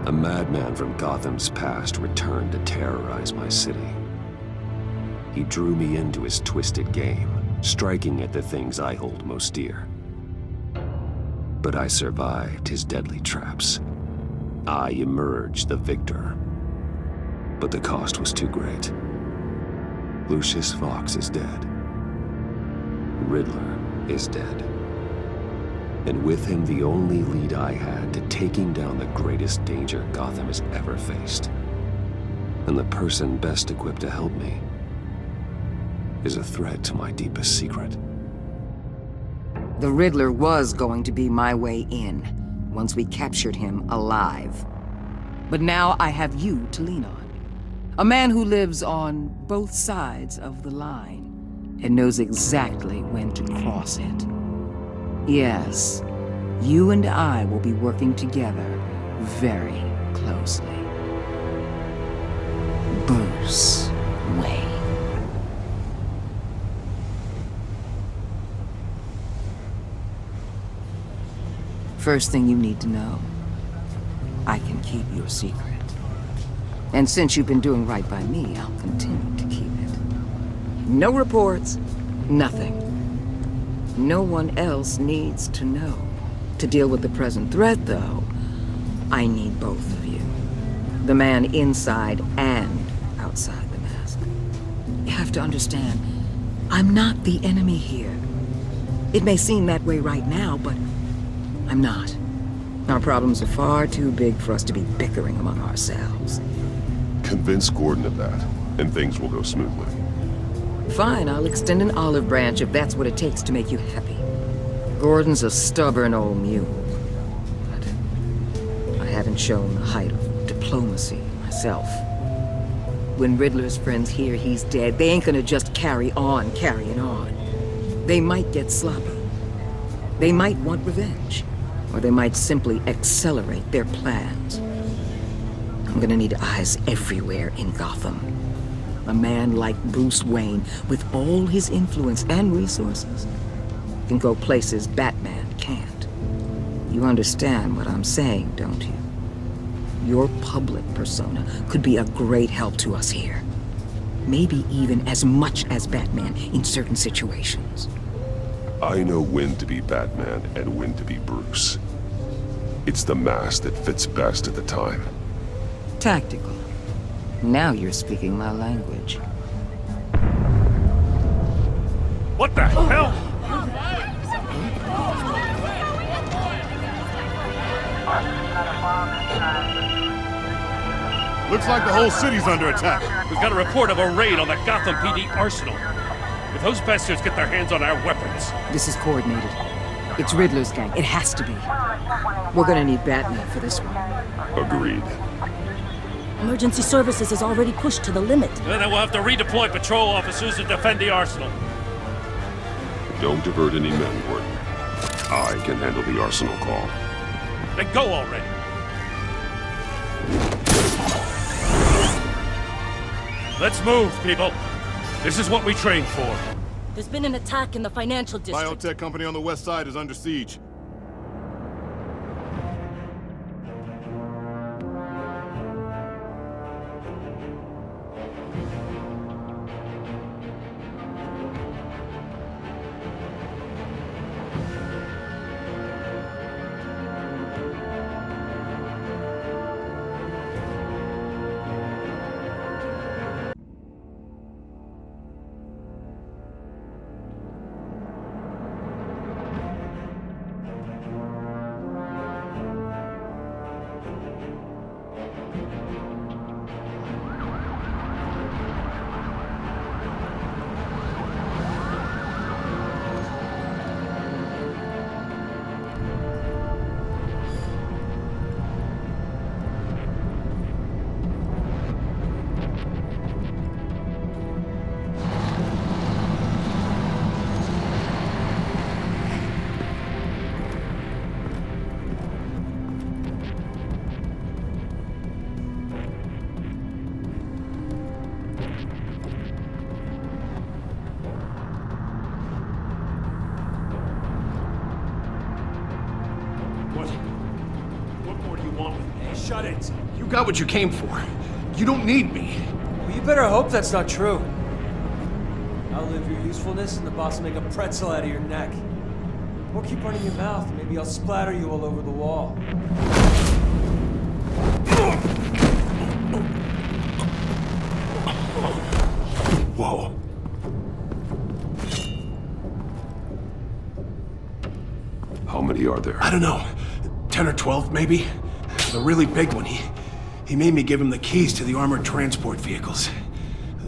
A madman from Gotham's past returned to terrorize my city. He drew me into his twisted game, striking at the things I hold most dear. But I survived his deadly traps. I emerged the victor. But the cost was too great. Lucius Fox is dead. Riddler is dead. And with him, the only lead I had to taking down the greatest danger Gotham has ever faced. And the person best equipped to help me is a threat to my deepest secret. The Riddler was going to be my way in, once we captured him alive. But now I have you to lean on. A man who lives on both sides of the line, and knows exactly when to cross it. Yes, you and I will be working together very closely. Bruce Wayne. First thing you need to know, I can keep your secret. And since you've been doing right by me, I'll continue to keep it. No reports, nothing. No one else needs to know. To deal with the present threat, though, I need both of you. The man inside and outside the mask. You have to understand, I'm not the enemy here. It may seem that way right now, but I'm not. Our problems are far too big for us to be bickering among ourselves. Convince Gordon of that, and things will go smoothly. Fine, I'll extend an olive branch if that's what it takes to make you happy. Gordon's a stubborn old mule, but I haven't shown the height of diplomacy myself. When Riddler's friends hear he's dead, they ain't gonna just carry on carrying on. They might get sloppy. They might want revenge, or they might simply accelerate their plans. I'm gonna need eyes everywhere in Gotham. A man like Bruce Wayne, with all his influence and resources, can go places Batman can't. You understand what I'm saying, don't you? Your public persona could be a great help to us here. Maybe even as much as Batman in certain situations. I know when to be Batman and when to be Bruce. It's the mask that fits best at the time. Tactical. Now you're speaking my language. What the hell? Looks like the whole city's under attack. We've got a report of a raid on the Gotham PD arsenal. If those bastards get their hands on our weapons... This is coordinated. It's Riddler's gang. It has to be. We're gonna need Batman for this one. Agreed. Emergency services is already pushed to the limit. Then we'll have to redeploy patrol officers to defend the arsenal. Don't divert any men, Gordon. I can handle the arsenal call. Then go already. Let's move, people. This is what we trained for. There's been an attack in the financial district. Biotech company on the west side is under siege. want me. Hey, shut it. You got what you came for. You don't need me. Well, you better hope that's not true. I'll live your usefulness and the boss will make a pretzel out of your neck. Or keep running your mouth. Maybe I'll splatter you all over the wall. Whoa. How many are there? I don't know. 10 or 12, maybe? The really big one, he made me give him the keys to the armored transport vehicles.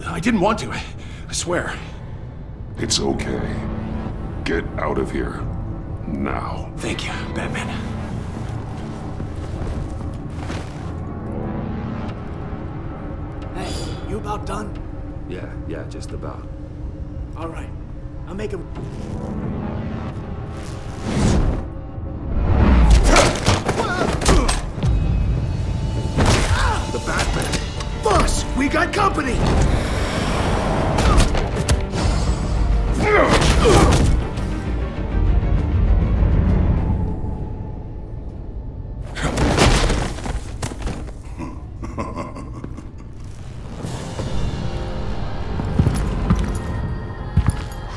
I didn't want to, I swear. It's okay. Get out of here. Now. Thank you, Batman. Hey, you about done? Yeah, just about. All right. I'll make him... The Batman! Boss, we got company!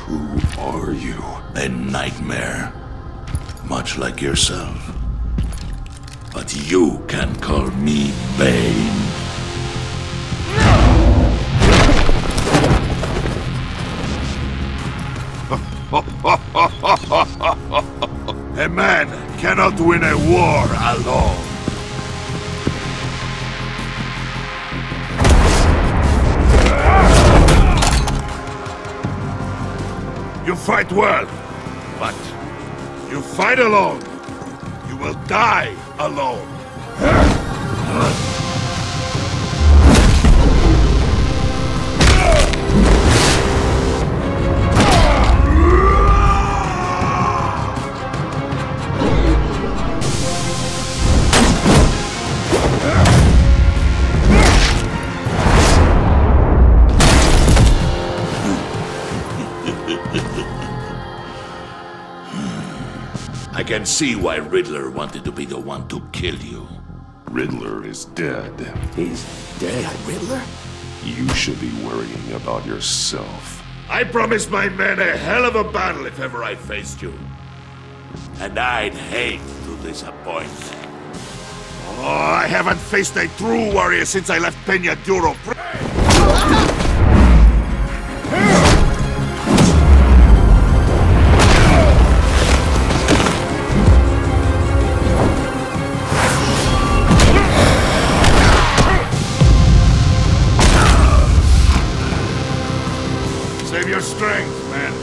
Who are you? A nightmare. Much like yourself. But you can call me Bane. A man cannot win a war alone. You fight well, but you fight alone. You will die alone. I can see why Riddler wanted to be the one to kill you. Riddler is dead. He's dead. Riddler? You should be worrying about yourself. I promised my men a hell of a battle if ever I faced you. And I'd hate to disappoint them. Oh, I haven't faced a true warrior since I left Peña Duro. Save your strength, man.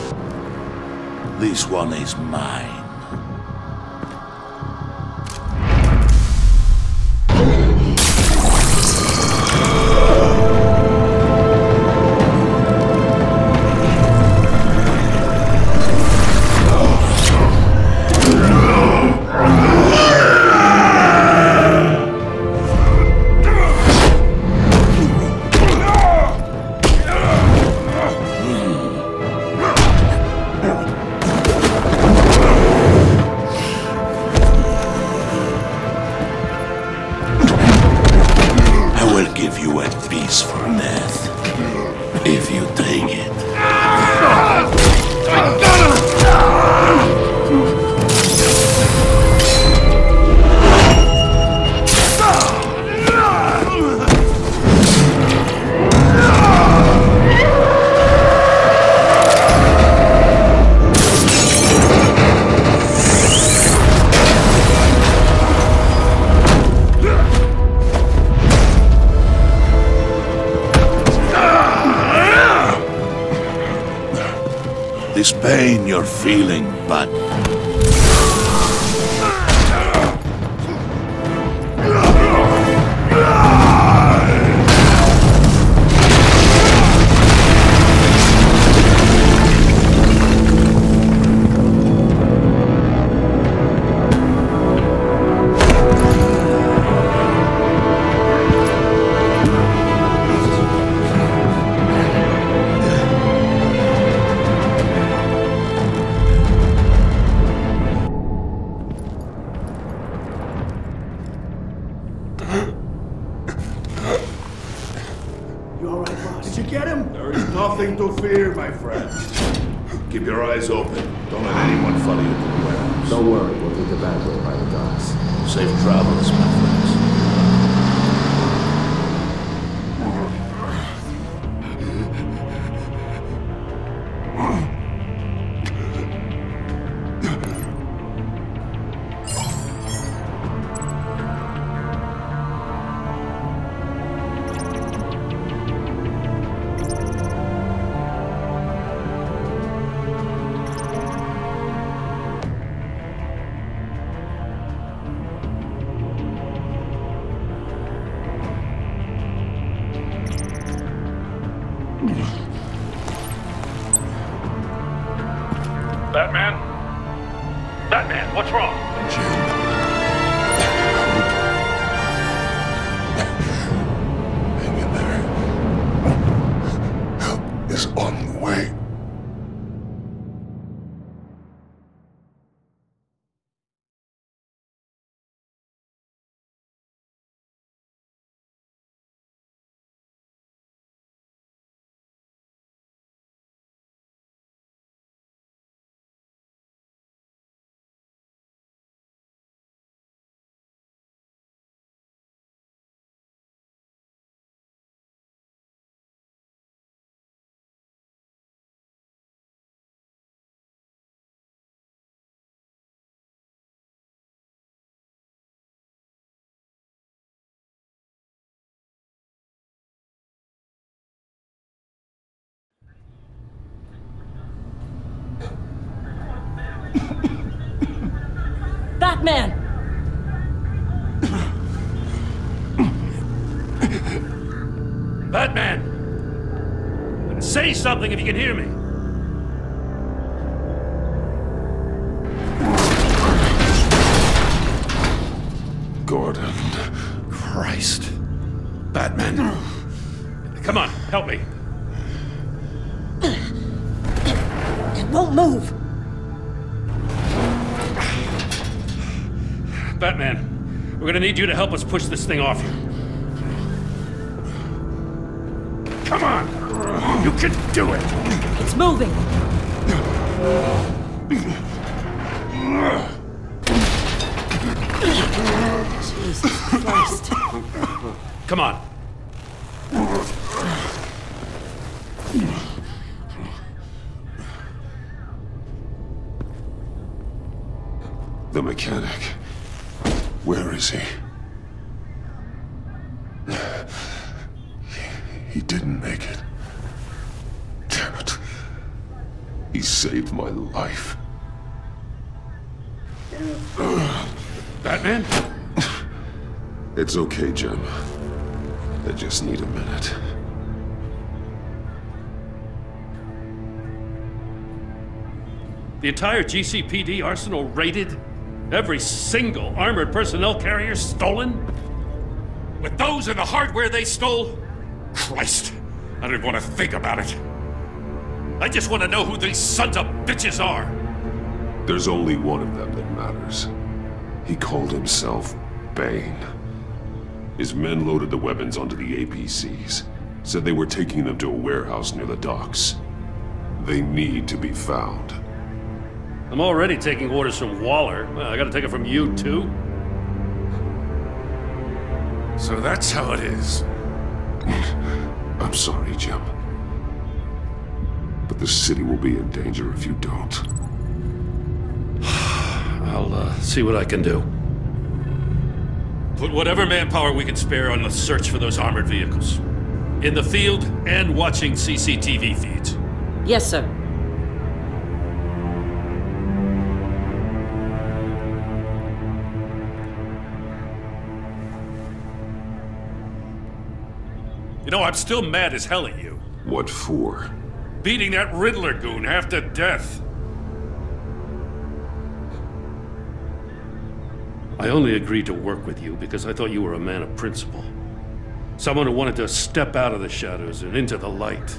This one is mine. If you take it. This pain you're feeling, but Nothing to fear, my friend. Keep your eyes open. Don't let anyone follow you to the warehouse. Don't worry, we'll take the back way by the docks. Safe travels, my friends. Batman? Batman, what's wrong? Hang in there. Help is on the way. Batman! Batman! Say something if you can hear me. Gordon. Christ. Batman. Come on, help me. It won't move! Batman, we're gonna need you to help us push this thing off you. Come on! You can do it! It's moving! Jesus Christ. Come on. The mechanic. Where is he? He didn't make it. Damn it. He saved my life. Batman? It's okay, Jim. I just need a minute. The entire GCPD arsenal raided? Every single armored personnel carrier stolen? With those and the hardware they stole? Christ, I don't even want to think about it. I just want to know who these sons of bitches are. There's only one of them that matters. He called himself Bane. His men loaded the weapons onto the APCs. Said they were taking them to a warehouse near the docks. They need to be found. I'm already taking orders from Waller. Well, I gotta take it from you, too? So that's how it is. I'm sorry, Jim. But the city will be in danger if you don't. I'll see what I can do. Put whatever manpower we can spare on the search for those armored vehicles. In the field and watching CCTV feeds. Yes, sir. You know, I'm still mad as hell at you. What for? Beating that Riddler goon half to death. I only agreed to work with you because I thought you were a man of principle. Someone who wanted to step out of the shadows and into the light.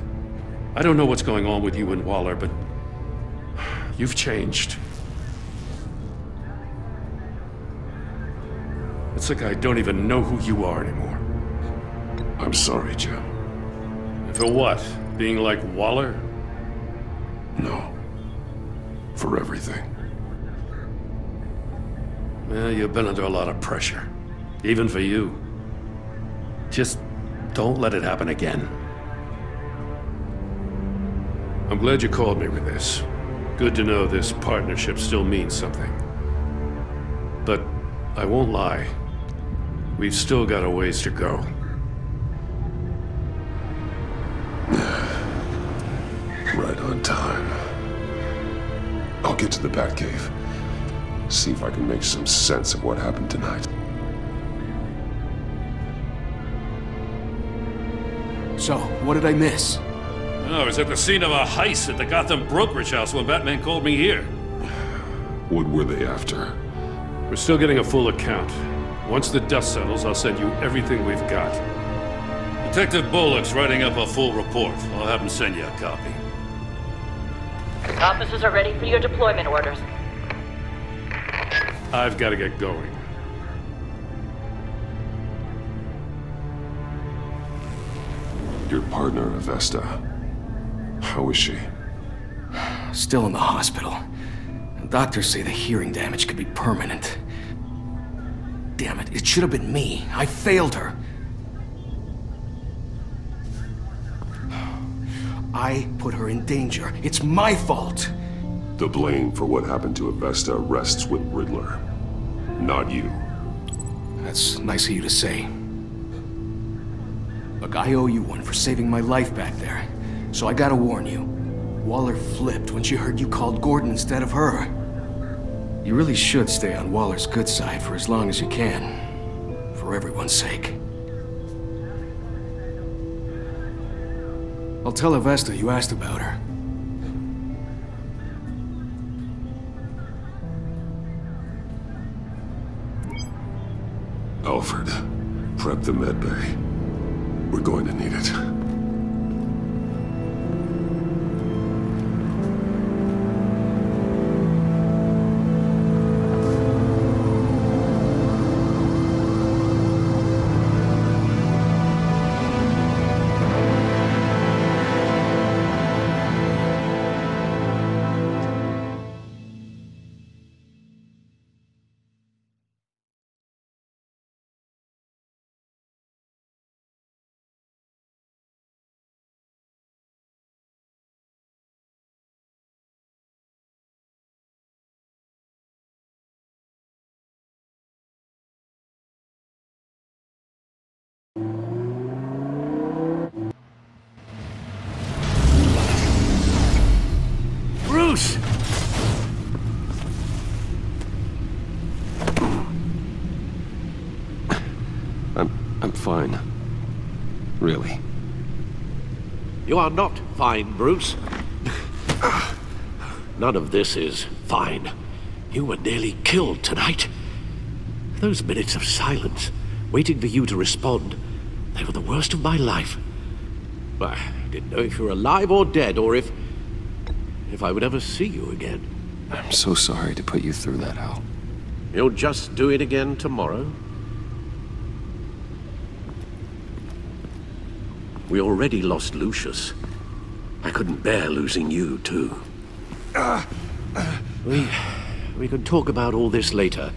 I don't know what's going on with you and Waller, but you've changed. It's like I don't even know who you are anymore. I'm sorry, Jim. And for what? Being like Waller? No. For everything. Well, you've been under a lot of pressure. Even for you. Just don't let it happen again. I'm glad you called me with this. Good to know this partnership still means something. But I won't lie. We've still got a ways to go. Right on time. I'll get to the Batcave. See if I can make some sense of what happened tonight. So, what did I miss? I was at the scene of a heist at the Gotham brokerage house when Batman called me here. What were they after? We're still getting a full account. Once the dust settles, I'll send you everything we've got. Detective Bullock's writing up a full report. I'll have him send you a copy. Officers are ready for your deployment orders. I've got to get going. Your partner, Avesta. How is she? Still in the hospital. Doctors say the hearing damage could be permanent. Damn it, it should have been me. I failed her. I put her in danger. It's my fault. The blame for what happened to Avesta rests with Riddler, not you. That's nice of you to say. Look, I owe you one for saving my life back there. So I gotta warn you. Waller flipped when she heard you called Gordon instead of her. You really should stay on Waller's good side for as long as you can. For everyone's sake. I'll tell Avesta you asked about her. Alfred, prep the med bay. We're going to need it. Bruce! I'm fine. Really. You are not fine, Bruce. None of this is fine. You were nearly killed tonight. Those minutes of silence, waiting for you to respond, they were the worst of my life. I didn't know if you were alive or dead, or if I would ever see you again. I'm so sorry to put you through that, Al. You'll just do it again tomorrow? We already lost Lucius. I couldn't bear losing you, too. We can talk about all this later.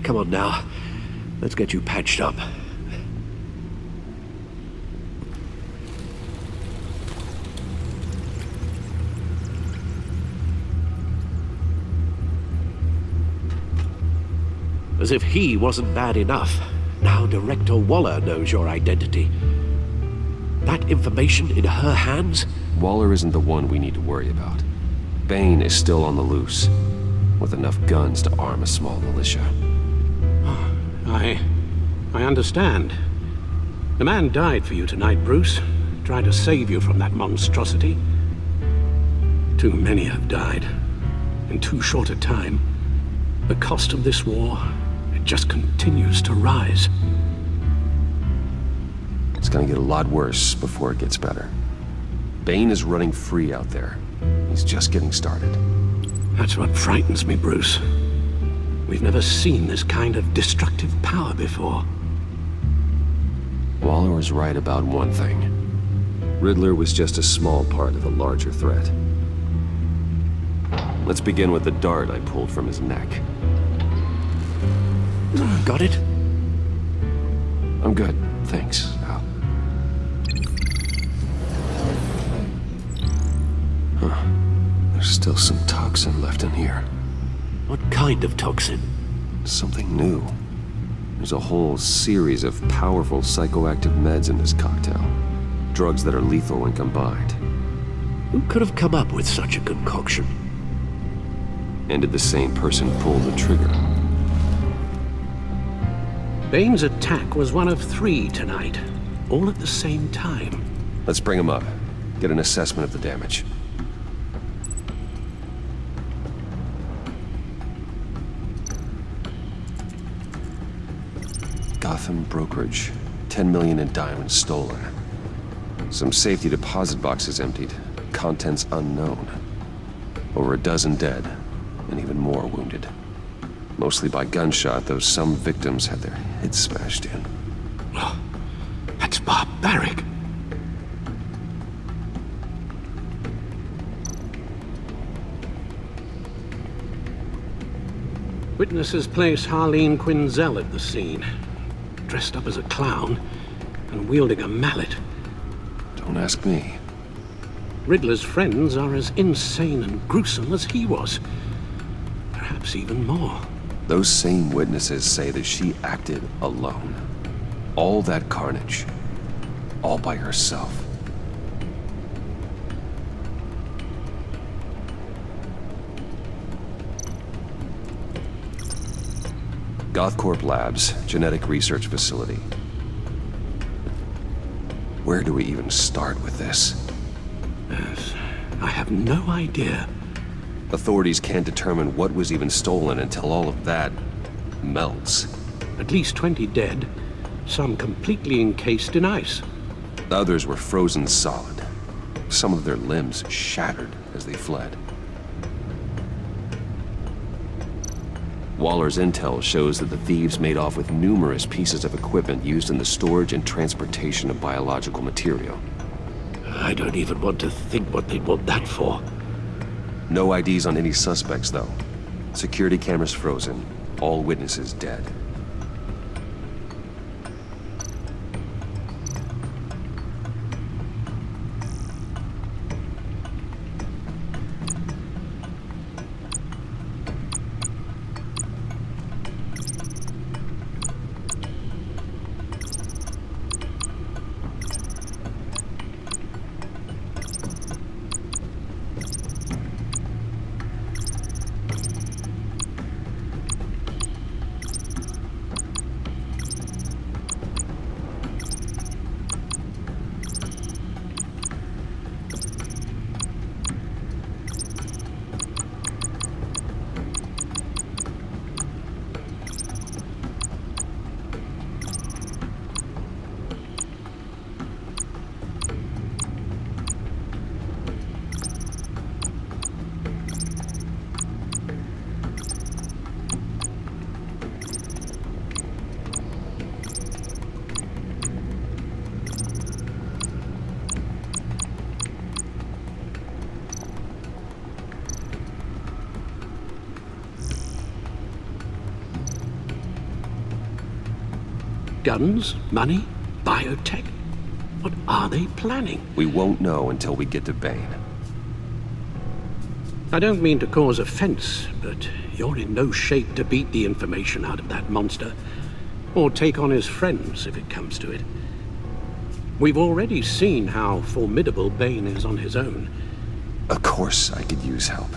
Come on now. Let's get you patched up. As if he wasn't bad enough. Now Director Waller knows your identity. That information in her hands? Waller isn't the one we need to worry about. Bane is still on the loose, with enough guns to arm a small militia. I understand. The man died for you tonight, Bruce. Tried to save you from that monstrosity. Too many have died. In too short a time. The cost of this war, it just continues to rise. It's gonna get a lot worse before it gets better. Bane is running free out there. He's just getting started. That's what frightens me, Bruce. We've never seen this kind of destructive power before. Waller was right about one thing. Riddler was just a small part of a larger threat. Let's begin with the dart I pulled from his neck. Got it? I'm good, thanks, Al. Huh. There's still some toxin left in here. What kind of toxin? Something new. There's a whole series of powerful psychoactive meds in this cocktail. Drugs that are lethal when combined. Who could have come up with such a concoction? And did the same person pull the trigger? Bane's attack was one of 3 tonight, all at the same time. Let's bring him up. Get an assessment of the damage. Gotham brokerage. 10 million in diamonds stolen. Some safety deposit boxes emptied. Contents unknown. Over a dozen dead, and even more wounded. Mostly by gunshot, though some victims had their heads smashed in. Oh, that's barbaric. Witnesses place Harleen Quinzel at the scene, dressed up as a clown and wielding a mallet. Don't ask me. Riddler's friends are as insane and gruesome as he was. Perhaps even more. Those same witnesses say that she acted alone. All that carnage. All by herself. GothCorp Labs, genetic research facility. Where do we even start with this? Yes, I have no idea. Authorities can't determine what was even stolen until all of that melts. At least 20 dead, some completely encased in ice. The others were frozen solid. Some of their limbs shattered as they fled. Waller's intel shows that the thieves made off with numerous pieces of equipment used in the storage and transportation of biological material. I don't even want to think what they'd want that for. No IDs on any suspects, though. Security cameras frozen. All witnesses dead. Guns? Money? Biotech? What are they planning? We won't know until we get to Bane. I don't mean to cause offense, but you're in no shape to beat the information out of that monster. Or take on his friends, if it comes to it. We've already seen how formidable Bane is on his own. Of course I could use help.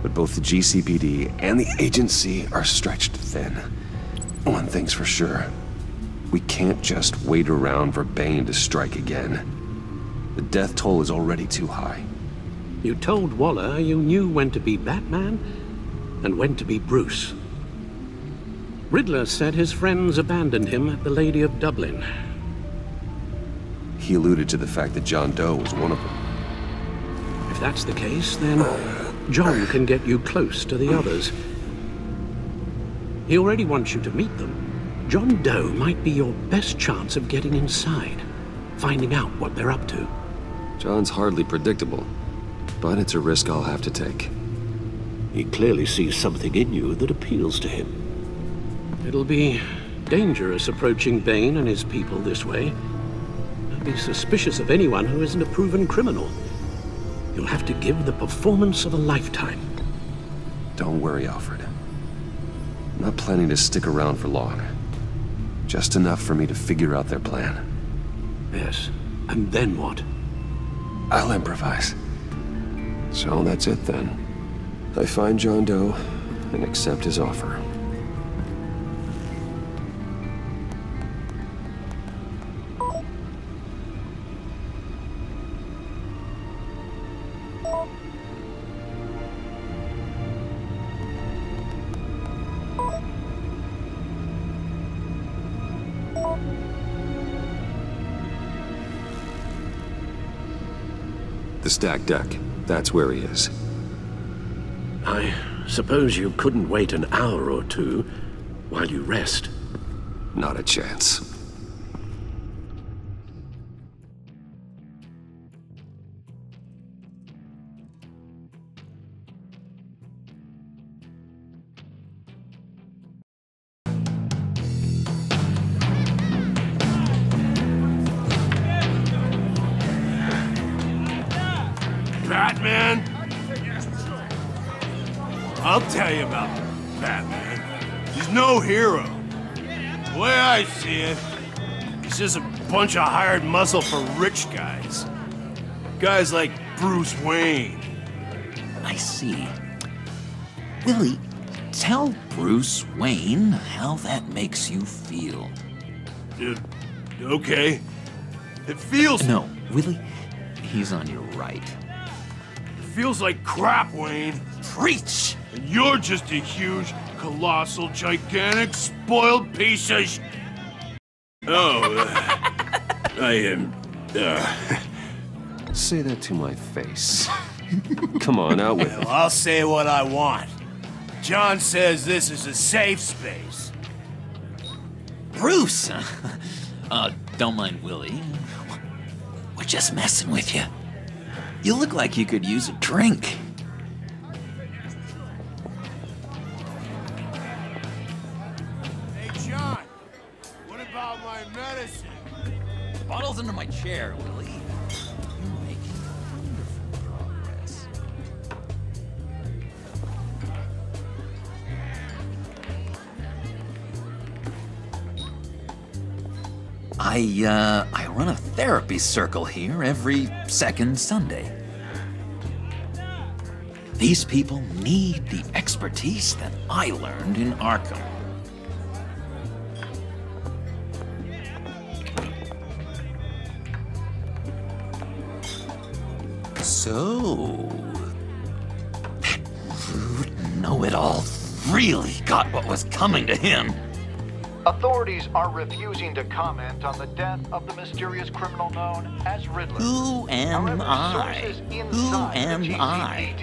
But both the GCPD and the agency are stretched thin. One thing's for sure. We can't just wait around for Bane to strike again. The death toll is already too high. You told Waller you knew when to be Batman and when to be Bruce. Riddler said his friends abandoned him at the Lady of Dublin. He alluded to the fact that John Doe was one of them. If that's the case, then John can get you close to the others. He already wants you to meet them. John Doe might be your best chance of getting inside, finding out what they're up to. John's hardly predictable, but it's a risk I'll have to take. He clearly sees something in you that appeals to him. It'll be dangerous approaching Bane and his people this way. I'd be suspicious of anyone who isn't a proven criminal. You'll have to give the performance of a lifetime. Don't worry, Alfred. I'm not planning to stick around for long. Just enough for me to figure out their plan. Yes, and then what? I'll improvise. So that's it then. I find John Doe and accept his offer. The stacked deck. That's where he is. I suppose you couldn't wait an hour or two while you rest? Not a chance. Batman? I'll tell you about Batman. He's no hero. The way I see it, he's just a bunch of hired muscle for rich guys. Guys like Bruce Wayne. I see. Willie, tell Bruce Wayne how that makes you feel. Okay. It feels... No, Willie, he's on your right. Feels like crap, Wayne. Preach! And you're just a huge, colossal, gigantic, spoiled piece of sh... Oh, I am... Say that to my face. Come on, out with it. Well, I'll say what I want. John says this is a safe space. Bruce! Don't mind Willie. We're just messing with you. You look like you could use a drink. Hey, John. What about my medicine? The bottle's under my chair, Willie. You're making wonderful progress. I run a therapy circle here every second Sunday. These people need the expertise that I learned in Arkham. So, that rude know-it-all really got what was coming to him. Authorities are refusing to comment on the death of the mysterious criminal known as Riddler. Who am I? Who am I?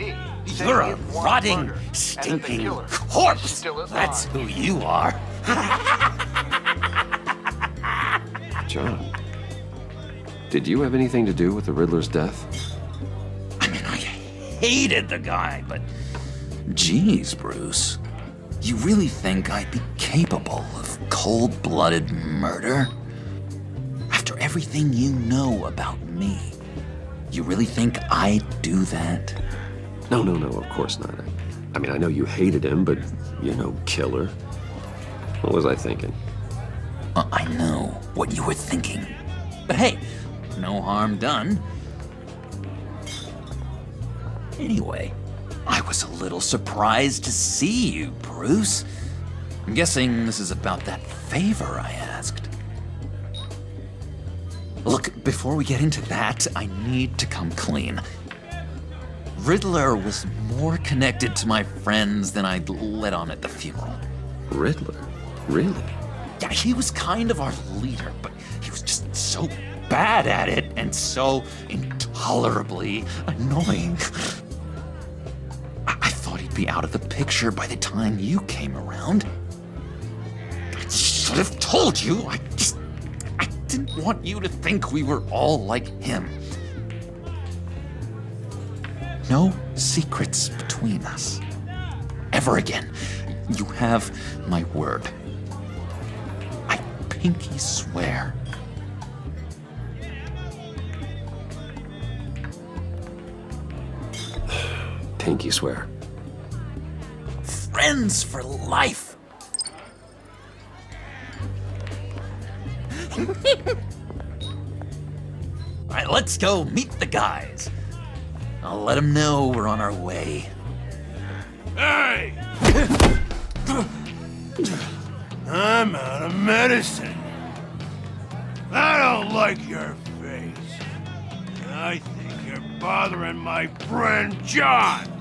You're a rotting, stinking corpse! That's who you are. John, did you have anything to do with the Riddler's death? I mean, I hated the guy, but... Geez, Bruce. You really think I'd be capable of cold-blooded murder? After everything you know about me, you really think I'd do that? No, of course not. I mean, I know you hated him, but you're no killer. What was I thinking? I know what you were thinking. But hey, no harm done. Anyway, I was a little surprised to see you, Bruce. I'm guessing this is about that favor I asked. Look, before we get into that, I need to come clean. Riddler was more connected to my friends than I'd let on at the funeral. Riddler? Really? Yeah, he was kind of our leader, but he was just so bad at it and so intolerably annoying. I thought he'd be out of the picture by the time you came around. I should have told you. I didn't want you to think we were all like him. No secrets between us. Ever again. You have my word. I pinky swear. Pinky swear. Friends for life. Alright, let's go meet the guys. I'll let them know we're on our way. Hey! I'm out of medicine. I don't like your face. I think you're bothering my friend John.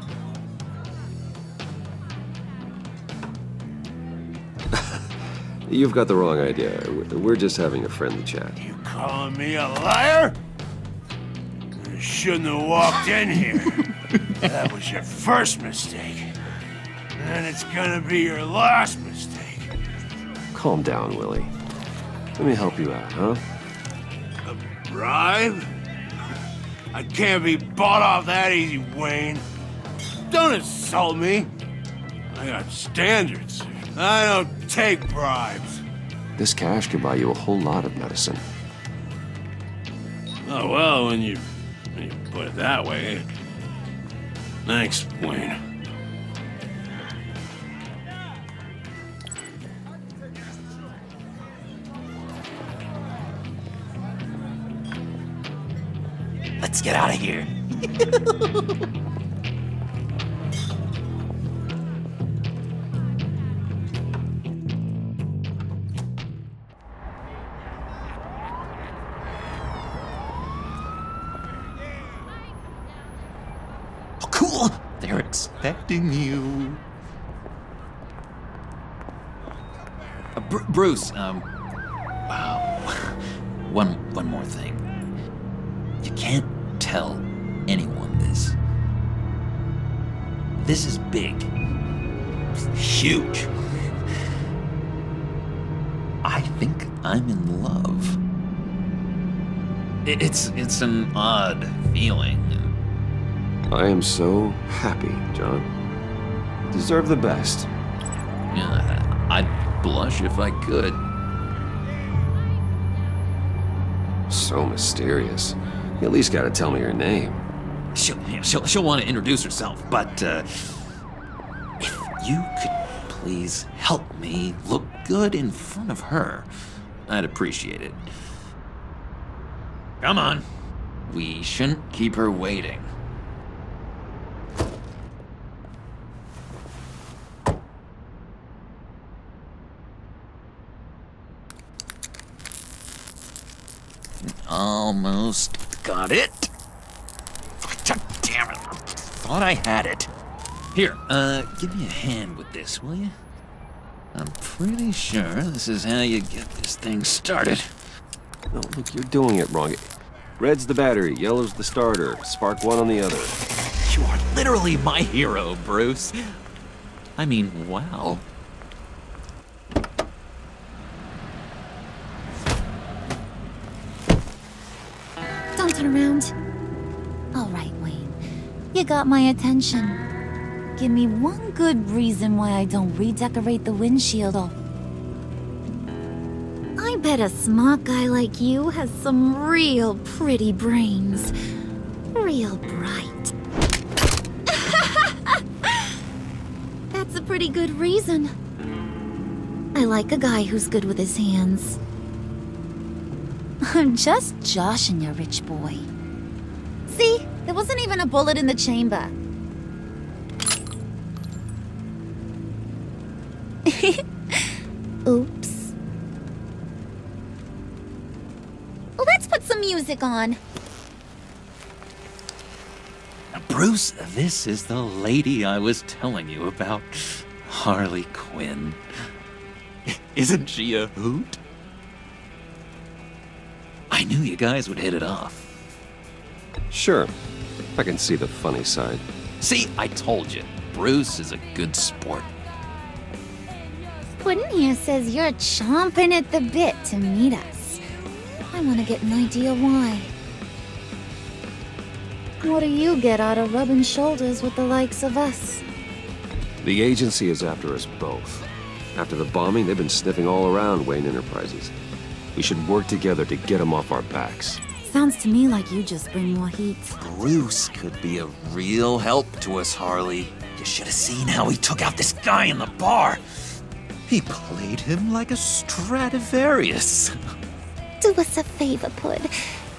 You've got the wrong idea. We're just having a friendly chat. You calling me a liar? You shouldn't have walked in here. That was your first mistake. And it's gonna be your last mistake. Calm down, Willie. Let me help you out, huh? A bribe? I can't be bought off that easy, Wayne. Don't insult me. I got standards. I don't take bribes. This cash could buy you a whole lot of medicine. Oh, well, when you put it that way. Thanks, Wayne. Let's get out of here. Oh, cool. They're expecting you. Bruce, wow. One more thing. You can't tell anyone this. This is big. Huge. I think I'm in love. It's an odd feeling. I am so happy, John. You deserve the best. Yeah, I'd blush if I could. So mysterious. You at least gotta tell me your name. She'll want to introduce herself, but if you could please help me look good in front of her, I'd appreciate it. Come on. We shouldn't keep her waiting. Almost got it. God damn it. Thought I had it. Here, give me a hand with this, will you? I'm pretty sure this is how you get this thing started. No, look, you're doing it wrong. Red's the battery, yellow's the starter. Spark one on the other. You are literally my hero, Bruce. I mean, wow. Don't turn around. All right, Wayne. You got my attention. Give me one good reason why I don't redecorate the windshield. I bet a smart guy like you has some real pretty brains. Real bright. That's a pretty good reason. I like a guy who's good with his hands. I'm just joshing you, rich boy. See? There wasn't even a bullet in the chamber. Oops. Well, let's put some music on. Bruce, this is the lady I was telling you about. Harley Quinn. Isn't she a hoot? I knew you guys would hit it off. Sure. I can see the funny side. See, I told you. Bruce is a good sport. Puddin' here says you're chomping at the bit to meet us. I want to get an idea why. What do you get out of rubbing shoulders with the likes of us? The agency is after us both. After the bombing, they've been sniffing all around Wayne Enterprises. We should work together to get them off our backs. Sounds to me like you just bring more heat. Bruce could be a real help to us, Harley. You should have seen how he took out this guy in the bar. He played him like a Stradivarius. Do us a favor, Pud.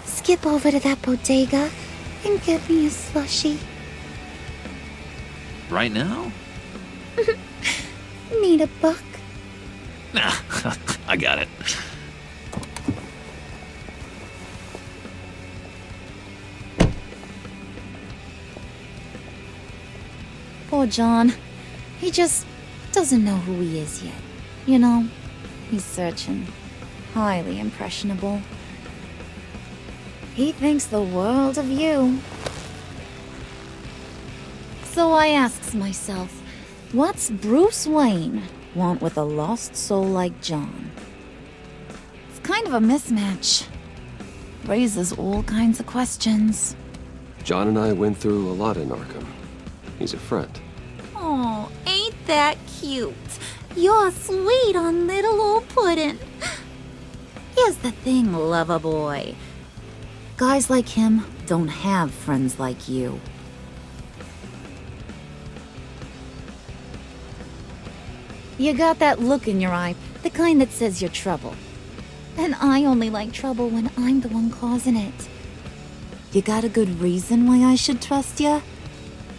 Skip over to that bodega and get me a slushie. Right now? Need a buck? Nah, I got it. Poor John. He just doesn't know who he is yet. You know, he's searching. Highly impressionable. He thinks the world of you. So I asks myself, what's Bruce Wayne want with a lost soul like John? It's kind of a mismatch. Raises all kinds of questions. John and I went through a lot in Arkham. He's a friend. Oh, ain't that cute? You're sweet on little old puddin'. Here's the thing, lover boy. Guys like him don't have friends like you. You got that look in your eye, the kind that says you're trouble. And I only like trouble when I'm the one causing it. You got a good reason why I should trust you?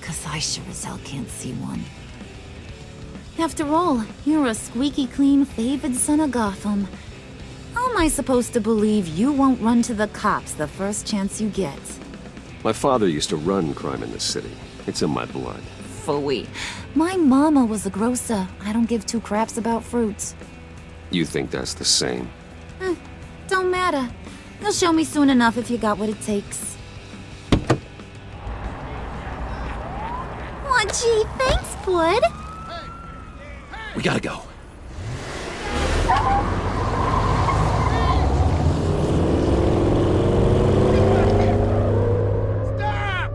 'Cause I sure as hell can't see one. After all, you're a squeaky clean favored son of Gotham. How am I supposed to believe you won't run to the cops the first chance you get? My father used to run crime in the city. It's in my blood. Phooey. My mama was a grocer. I don't give two craps about fruits. You think that's the same? Don't matter. You'll show me soon enough if you got what it takes. Aw, gee, thanks, Bud. We gotta go. Stop!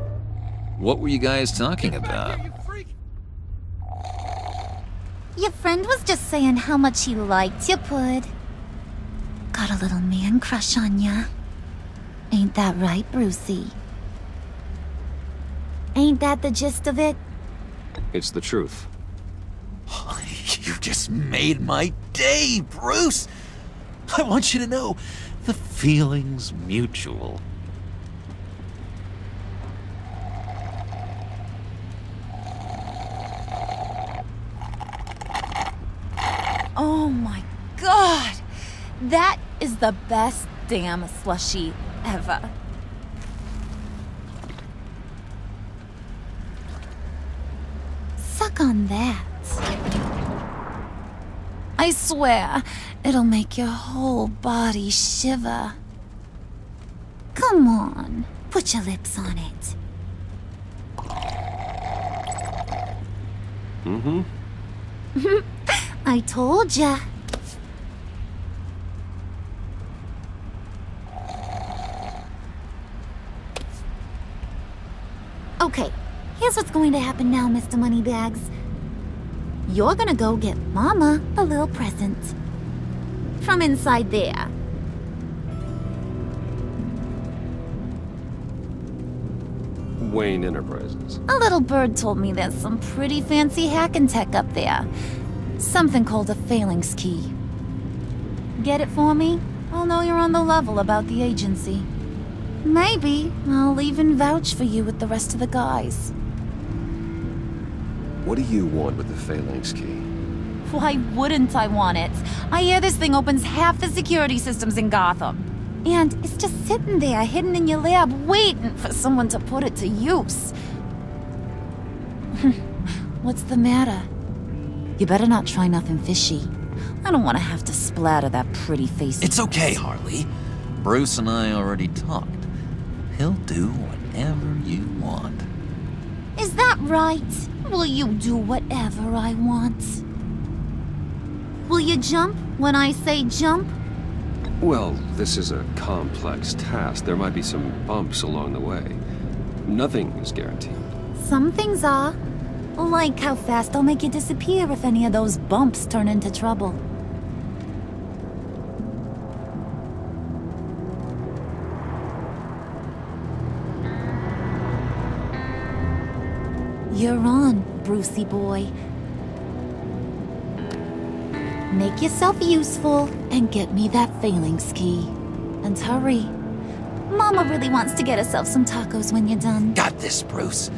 What were you guys talking about? Your friend was just saying how much he liked you, Bud. Got a little man crush on ya. Ain't that right, Brucey? Ain't that the gist of it? It's the truth. You just made my day, Bruce! I want you to know, the feeling's mutual. Oh my god! That is the best damn slushie ever. Suck on that. I swear, it'll make your whole body shiver. Come on, put your lips on it. Mm-hmm. I told ya. Okay, here's what's going to happen now, Mr. Moneybags. You're gonna go get Mama a little present. From inside there. Wayne Enterprises. A little bird told me there's some pretty fancy hacking tech up there. Something called a phalanx key. Get it for me? I'll know you're on the level about the agency. Maybe I'll even vouch for you with the rest of the guys. What do you want with the phalanx key? Why wouldn't I want it? I hear this thing opens half the security systems in Gotham. And it's just sitting there, hidden in your lab, waiting for someone to put it to use. What's the matter? You better not try nothing fishy. I don't want to have to splatter that pretty face. It's okay, Harley. Bruce and I already talked. He'll do whatever you want. Is that right? Will you do whatever I want? Will you jump when I say jump? Well, this is a complex task. There might be some bumps along the way. Nothing is guaranteed. Some things are. Like how fast I'll make you disappear if any of those bumps turn into trouble. You're on, Brucey boy. Make yourself useful and get me that phalanx key. And hurry. Mama really wants to get herself some tacos when you're done. Got this, Bruce.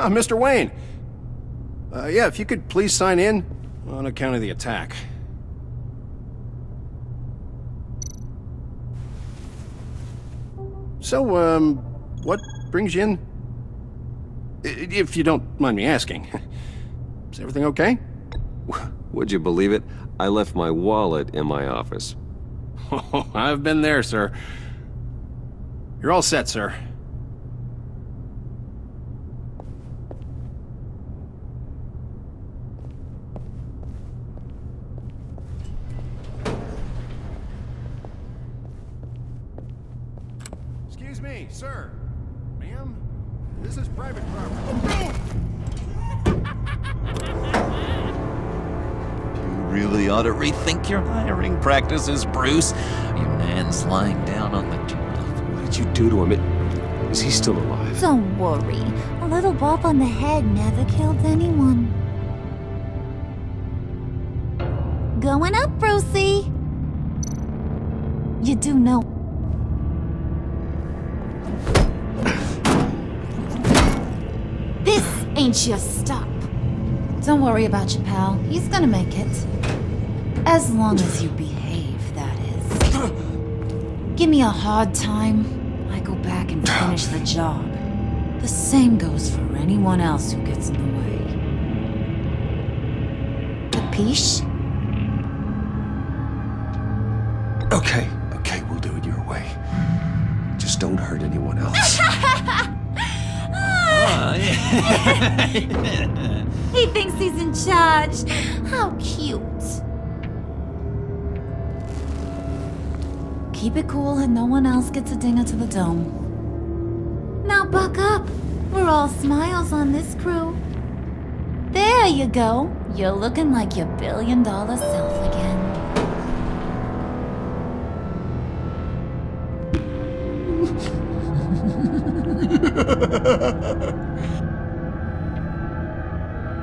Mr. Wayne. Yeah, if you could please sign in on account of the attack. So, what brings you in? If you don't mind me asking. Is everything okay? Would you believe it? I left my wallet in my office. Oh, I've been there, sir. You're all set, sir. Excuse me, sir. Ma'am, this is private property. You really ought to rethink your hiring practices, Bruce. Your man's lying down on the job. What did you do to him? Is he still alive? Don't worry. A little bump on the head never killed anyone. Going up, Brucey. You do know. This ain't your stop. Don't worry about your pal. He's gonna make it. As long as you behave, that is. Give me a hard time, I go back and finish the job. The same goes for anyone else who gets in the way. Capiche? Okay, we'll do it your way. Just don't hurt anyone else. He thinks he's in charge. How cute. Keep it cool and no one else gets a dinger to the dome. Now buck up. We're all smiles on this crew. There you go. You're looking like your billion-dollar self again.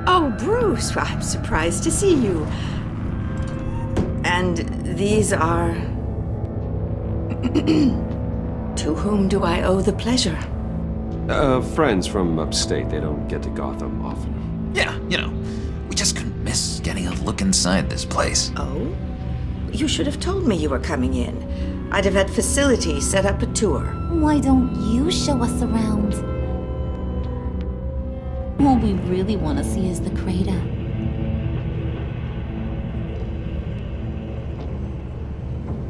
Oh, Bruce, I'm surprised to see you. And these are... To whom do I owe the pleasure? Friends from upstate. They don't get to Gotham often. Yeah, you know, we just couldn't miss getting a look inside this place. Oh? You should have told me you were coming in. I'd have had facilities set up a tour. Why don't you show us around? All we really want to see is the crater.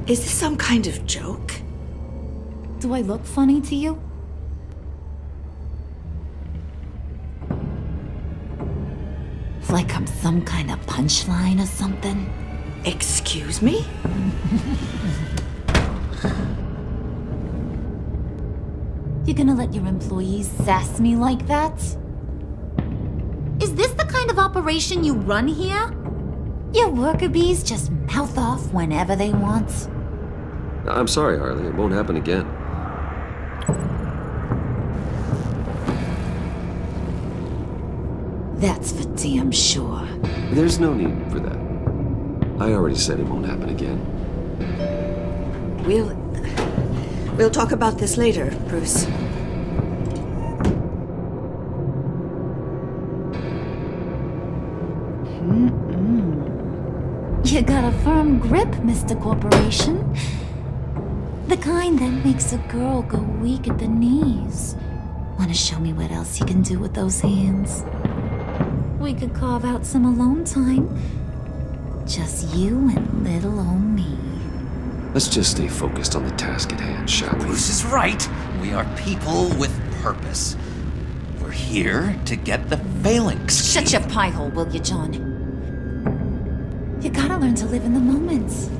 Is this some kind of joke? Do I look funny to you? Like I'm some kind of punchline or something? Excuse me? You gonna let your employees sass me like that? Is this the kind of operation you run here? Your worker bees just mouth off whenever they want. I'm sorry, Harley. It won't happen again. That's for damn sure. There's no need for that. I already said it won't happen again. We'll talk about this later, Bruce. You got a firm grip, Mr. Corporation. The kind that makes a girl go weak at the knees. Wanna show me what else you can do with those hands? We could carve out some alone time. Just you and little old me. Let's just stay focused on the task at hand, shall we? Bruce is right. We are people with purpose. We're here to get the phalanx. Shut your pie hole, will you, John? You gotta learn to live in the moment.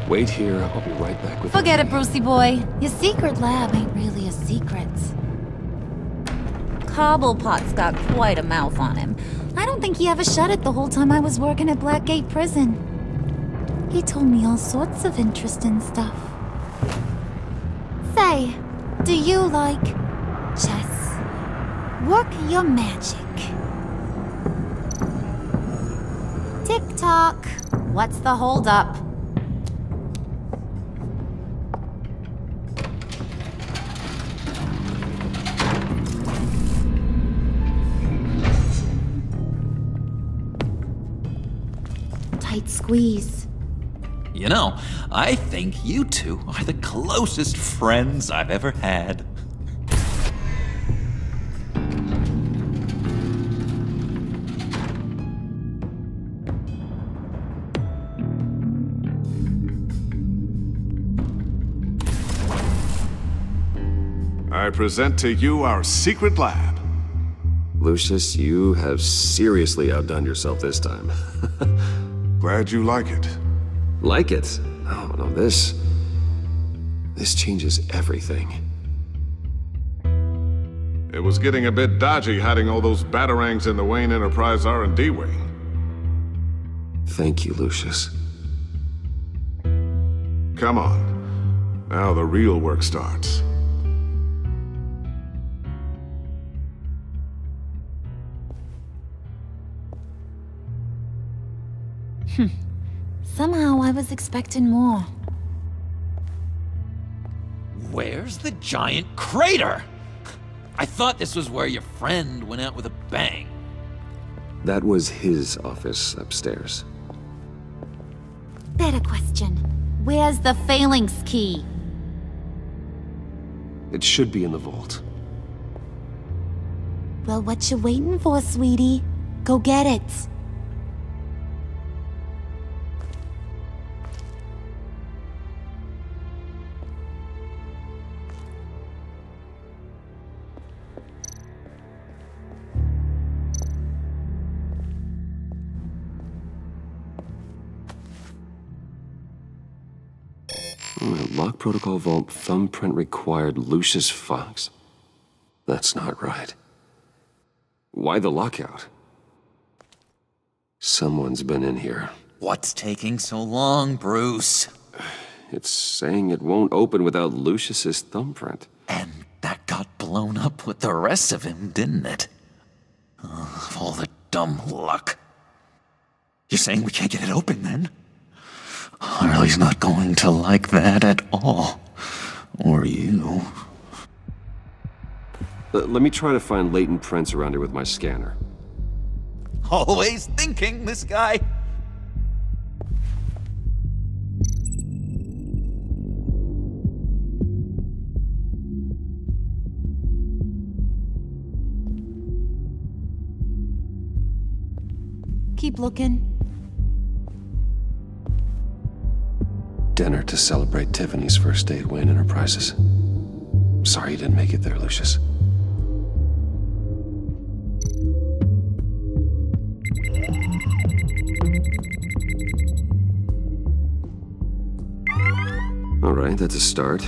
Wait here, I'll be right back with Forget it, Brucey boy. Your secret lab ain't really a secret. Cobblepot's got quite a mouth on him. I don't think he ever shut it the whole time I was working at Blackgate Prison. He told me all sorts of interesting stuff. Say, do you like chess? Work your magic. Tick-tock. What's the holdup? Tight squeeze. You know, I think you two are the closest friends I've ever had. I present to you our secret lab. Lucius, you have seriously outdone yourself this time. Glad you like it. Like it? Oh, no, this changes everything. It was getting a bit dodgy hiding all those batarangs in the Wayne Enterprise R&D wing. Thank you, Lucius. Come on. Now the real work starts. Somehow I was expecting more. Where's the giant crater? I thought this was where your friend went out with a bang. That was his office upstairs. Better question. Where's the phalanx key? It should be in the vault. Well, what you waiting for, sweetie? Go get it. Lock protocol vault thumbprint required Lucius Fox. That's not right. Why the lockout? Someone's been in here. What's taking so long, Bruce? It's saying it won't open without Lucius's thumbprint. And that got blown up with the rest of him, didn't it? All the dumb luck. You're saying we can't get it open, then? Harley's not going to like that at all. Or you. Let me try to find latent prints around here with my scanner. Always thinking, this guy. Keep looking. Dinner to celebrate Tiffany's first day at Wayne Enterprises. Sorry you didn't make it there, Lucius. All right, that's a start.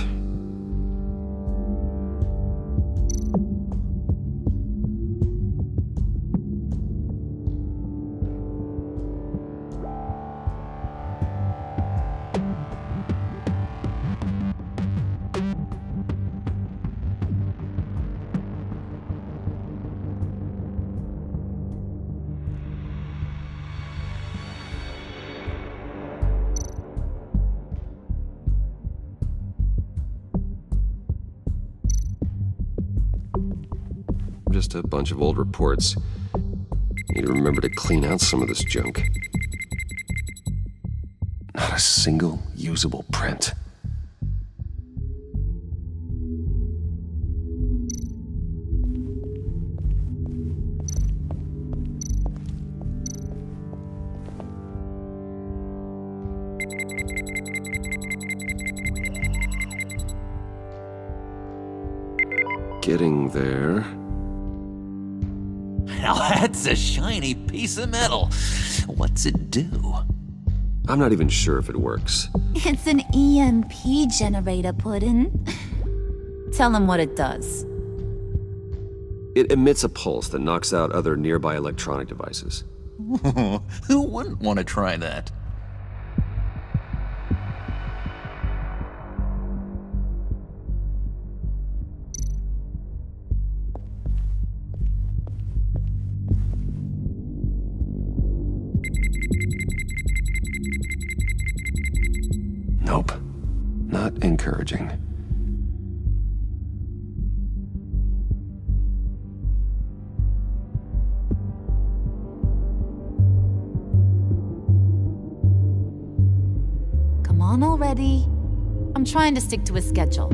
just a bunch of old reports. Need to remember to clean out some of this junk. Not a single usable print. Getting there. Now that's a shiny piece of metal. What's it do? I'm not even sure if it works. It's an EMP generator, Puddin'. Tell him what it does. It emits a pulse that knocks out other nearby electronic devices. Who wouldn't want to try that? Nope. Not encouraging. Come on already. I'm trying to stick to a schedule.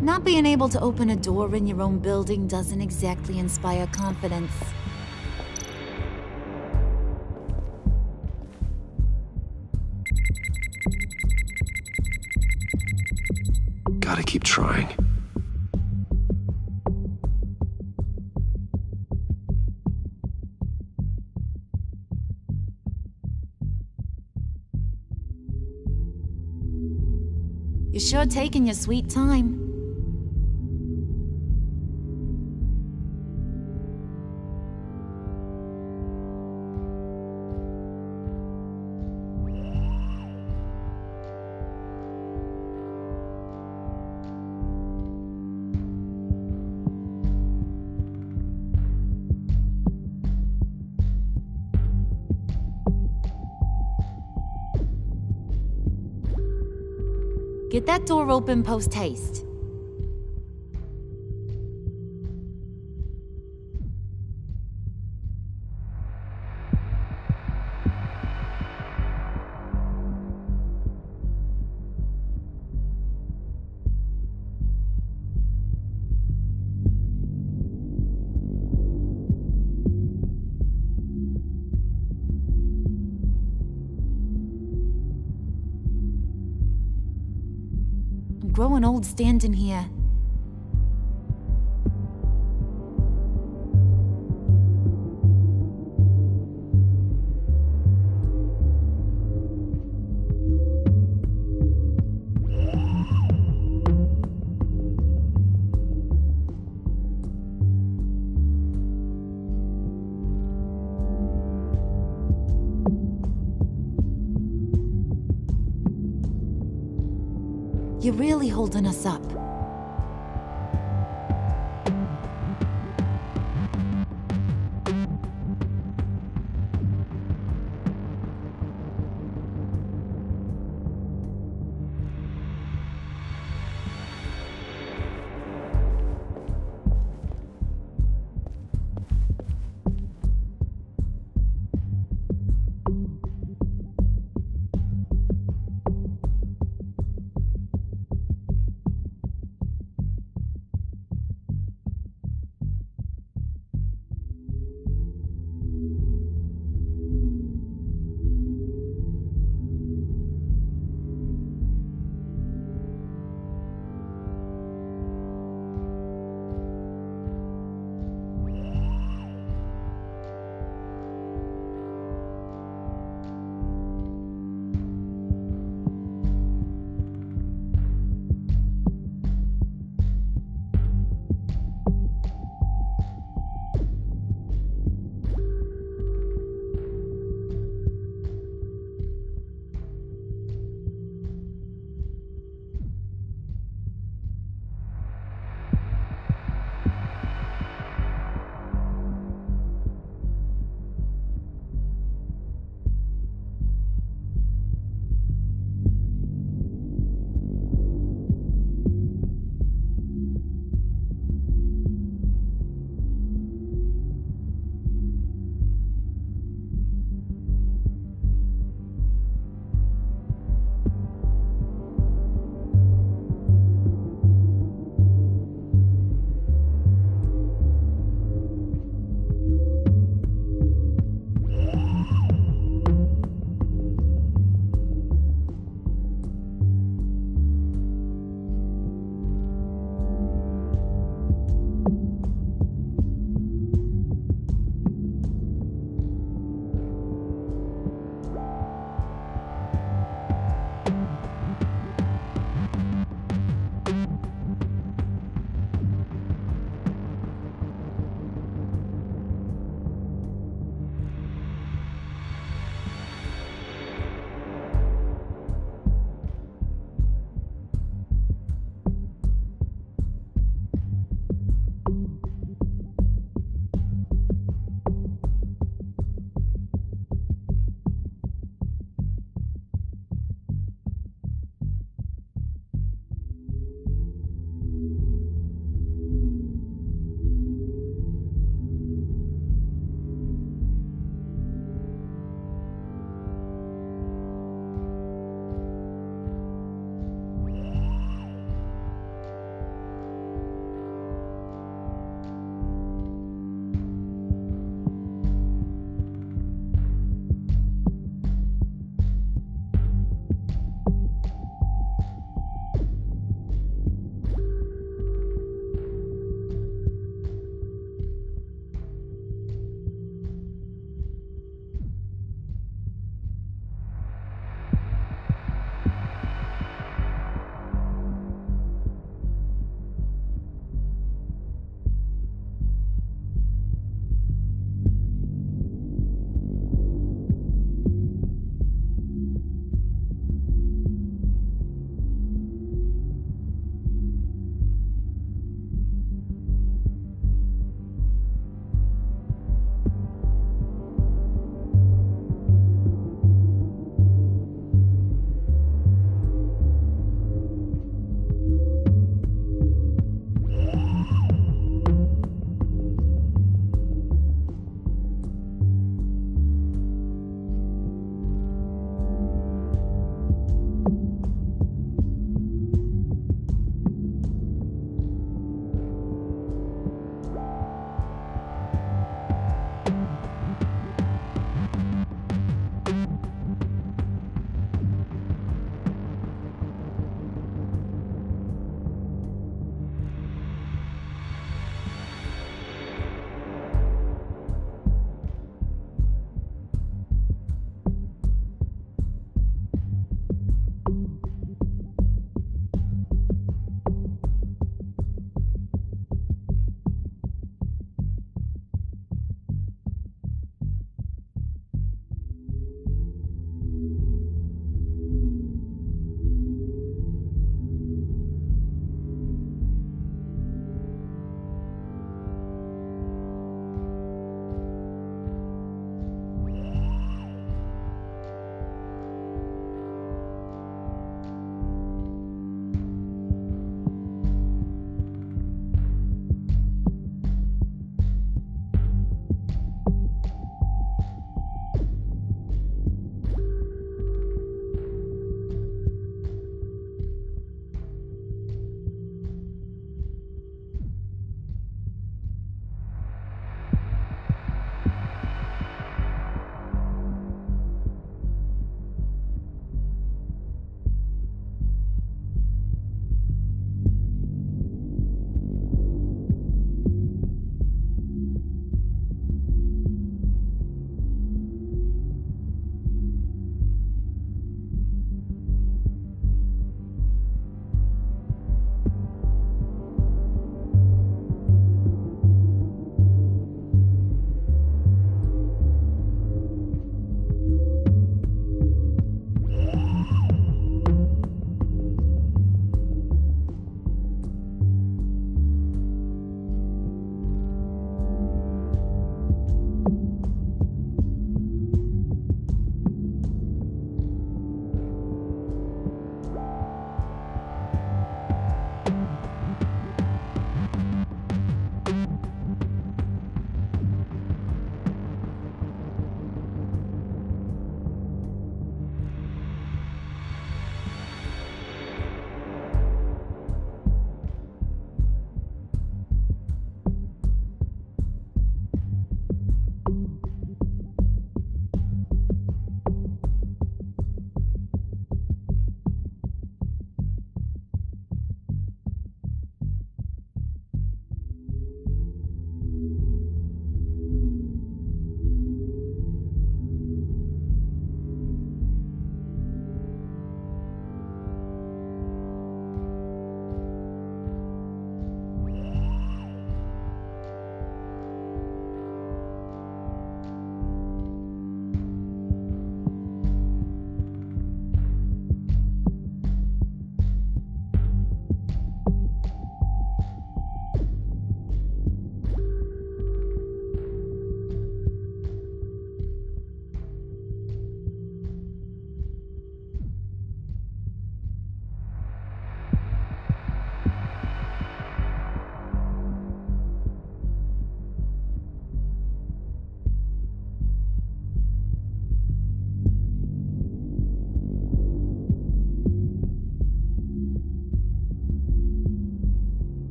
Not being able to open a door in your own building doesn't exactly inspire confidence. Gotta keep trying. You're sure taking your sweet time. Get that door open post-haste. Growing old standing here. You're really holding us up.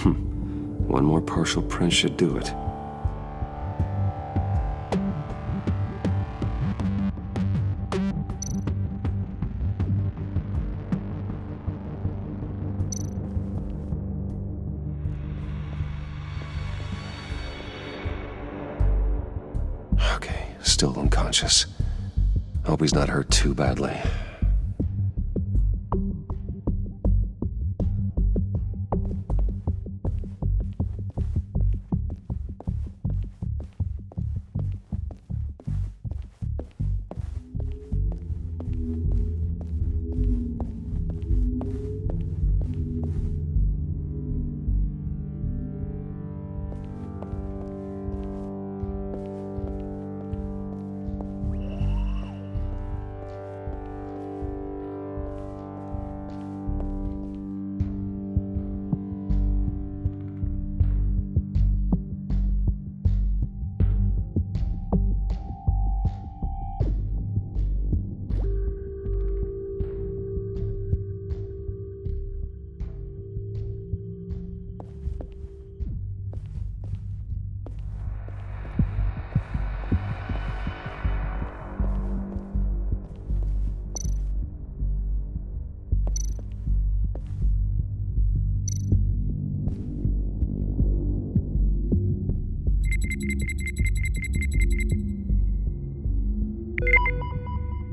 One more partial print should do it. Okay, still unconscious. Hope he's not hurt too badly.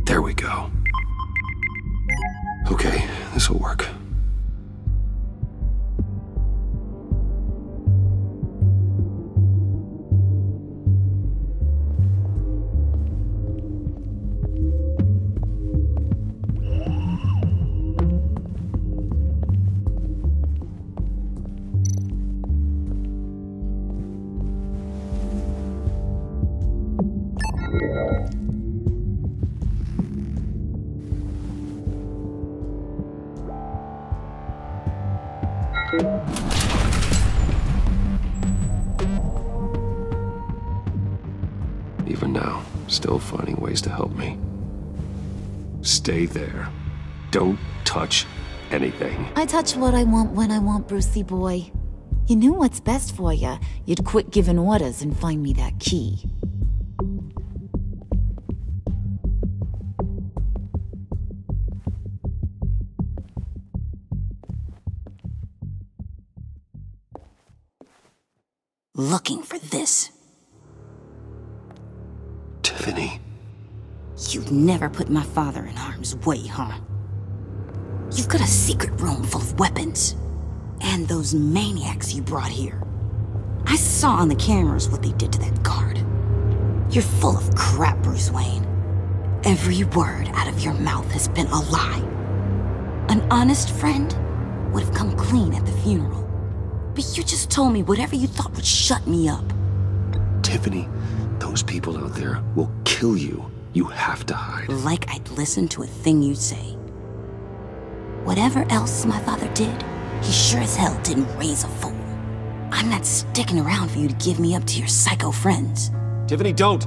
There we go. Okay, this'll work. Even now, still finding ways to help me. Stay there. Don't touch anything. I touch what I want when I want, Brucey boy. You knew what's best for you. You'd quit giving orders and find me that key. Looking for this. Tiffany. You'd never put my father in harm's way, huh? You've got a secret room full of weapons. And those maniacs you brought here. I saw on the cameras what they did to that guard. You're full of crap, Bruce Wayne. Every word out of your mouth has been a lie. An honest friend would have come clean at the funeral. But you just told me whatever you thought would shut me up. Tiffany, those people out there will kill you. You have to hide. Like I'd listen to a thing you say. Whatever else my father did, he sure as hell didn't raise a fool. I'm not sticking around for you to give me up to your psycho friends. Tiffany, don't!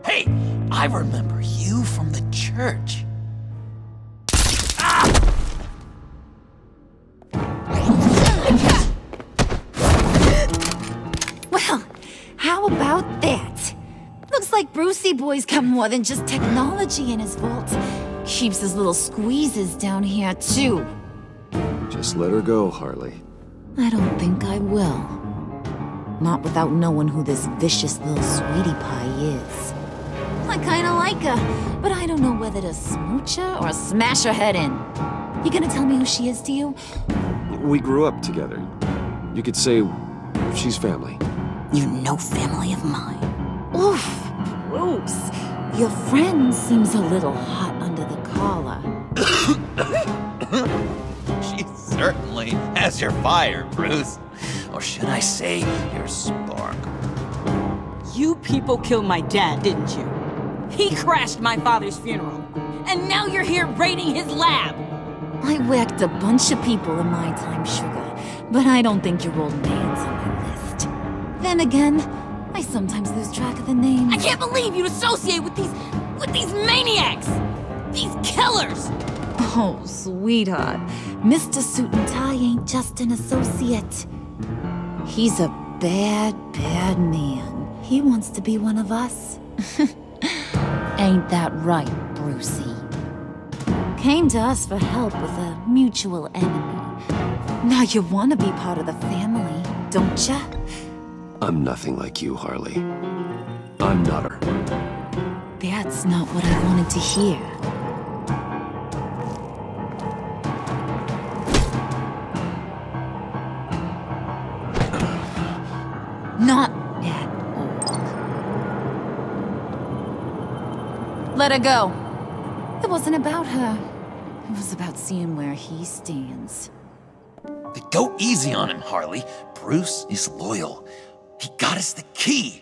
Hey, I remember you from the church. Well, how about that? Looks like Brucey boy's got more than just technology in his vault. Keeps his little squeezes down here, too. Just let her go, Harley. I don't think I will. Not without knowing who this vicious little sweetie pie is. I kinda like her, but I don't know whether to smooch her or smash her head in. You gonna tell me who she is to you? We grew up together. You could say she's family. You're no family of mine. Oof, Bruce. Your friend seems a little hot under the collar. She certainly has your fire, Bruce. Or should I say, your spark. You people killed my dad, didn't you? He crashed my father's funeral. And now you're here raiding his lab! I whacked a bunch of people in my time, sugar. But I don't think your old man's on my list. Then again, I sometimes lose track of the names. I can't believe you'd associate with these maniacs! These killers! Oh, sweetheart. Mr. Suit and Tie ain't just an associate. He's a bad, bad man. He wants to be one of us. Ain't that right, Brucey? Came to us for help with a mutual enemy. Now you want to be part of the family, don't ya? I'm nothing like you, Harley. I'm not her. That's not what I wanted to hear. Not at all. Let her go. It wasn't about her. It was about seeing where he stands. Go easy on him, Harley. Bruce is loyal. He got us the key.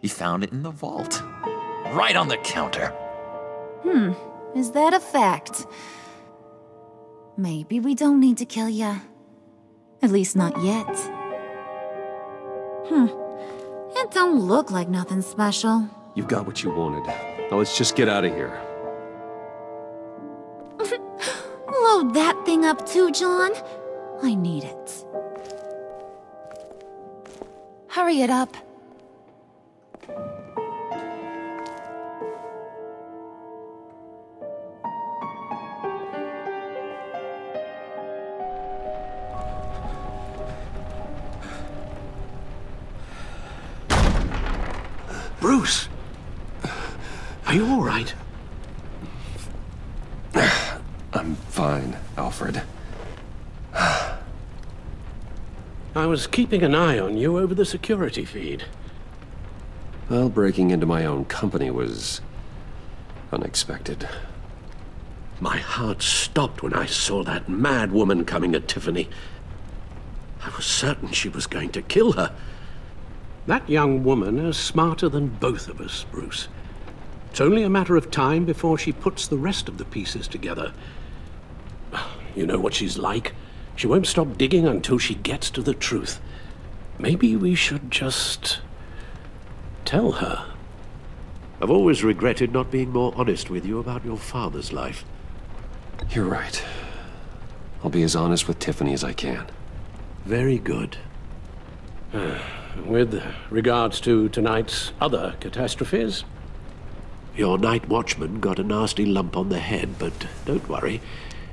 He found it in the vault. Right on the counter. Is that a fact? Maybe we don't need to kill ya. At least not yet. It don't look like nothing special. You've got what you wanted. Now let's just get out of here. Load that thing up too, John. I need it. Hurry it up. Bruce! Are you all right? I'm fine, Alfred. I was keeping an eye on you over the security feed. Well, breaking into my own company was unexpected. My heart stopped when I saw that mad woman coming at Tiffany. I was certain she was going to kill her. That young woman is smarter than both of us, Bruce. It's only a matter of time before she puts the rest of the pieces together. You know what she's like. She won't stop digging until she gets to the truth. Maybe we should just tell her. I've always regretted not being more honest with you about your father's life. You're right. I'll be as honest with Tiffany as I can. Very good. With regards to tonight's other catastrophes? Your night watchman got a nasty lump on the head, but don't worry.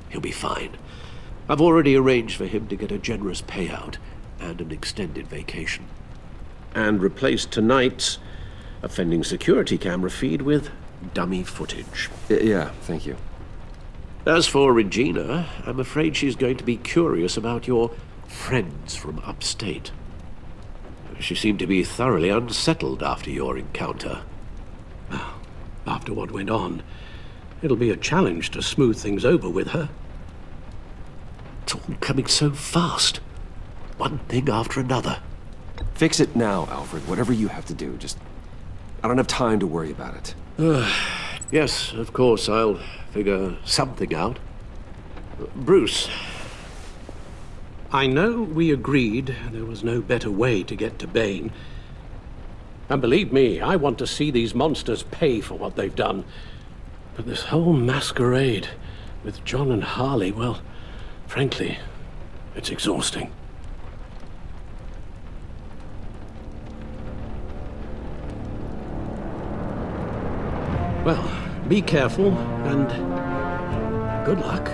He'll be fine. I've already arranged for him to get a generous payout and an extended vacation. And replaced tonight's offending security camera feed with dummy footage. Yeah, thank you. As for Regina, I'm afraid she's going to be curious about your friends from upstate. She seemed to be thoroughly unsettled after your encounter. After what went on, it'll be a challenge to smooth things over with her. It's all coming so fast. One thing after another. Fix it now, Alfred. Whatever you have to do. Just... I don't have time to worry about it. Yes, of course, I'll figure something out. Bruce. I know we agreed there was no better way to get to Bane. And believe me, I want to see these monsters pay for what they've done. But this whole masquerade with John and Harley, well, frankly, it's exhausting. Well, be careful, and good luck.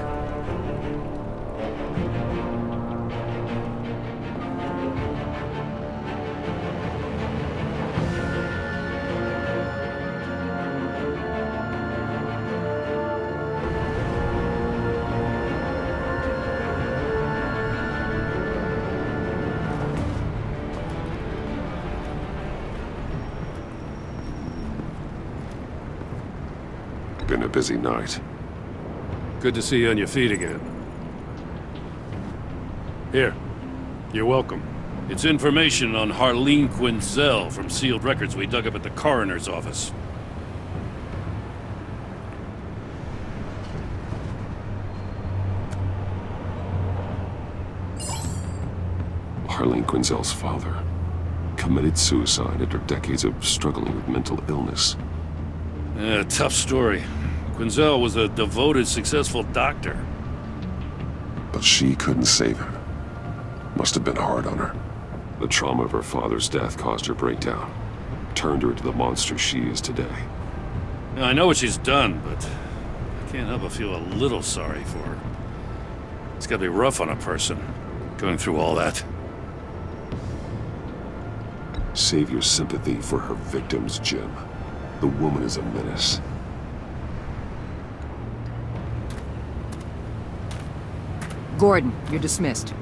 Been a busy night. Good to see you on your feet again. Here, you're welcome. It's information on Harleen Quinzel from sealed records we dug up at the coroner's office. Harleen Quinzel's father committed suicide after decades of struggling with mental illness. Yeah, tough story. Quinzel was a devoted, successful doctor. But she couldn't save him. Must have been hard on her. The trauma of her father's death caused her breakdown. Turned her into the monster she is today. Now, I know what she's done, but I can't help but feel a little sorry for her. It's gotta be rough on a person, going through all that. Save your sympathy for her victims, Jim. The woman is a menace. Gordon, you're dismissed.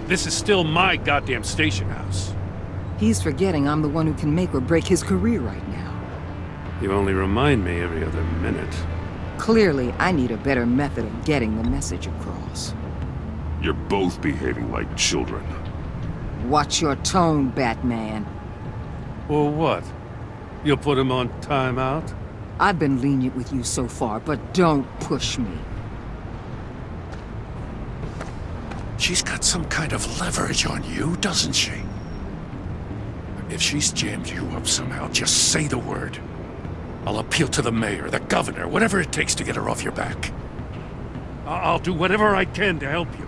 This is still my goddamn station house. He's forgetting I'm the one who can make or break his career right now. You only remind me every other minute. Clearly, I need a better method of getting the message across. You're both behaving like children. Watch your tone, Batman. Or what? You'll put him on timeout? I've been lenient with you so far, but don't push me. She's got some kind of leverage on you, doesn't she? If she's jammed you up somehow, just say the word. I'll appeal to the mayor, the governor, whatever it takes to get her off your back. I'll do whatever I can to help you.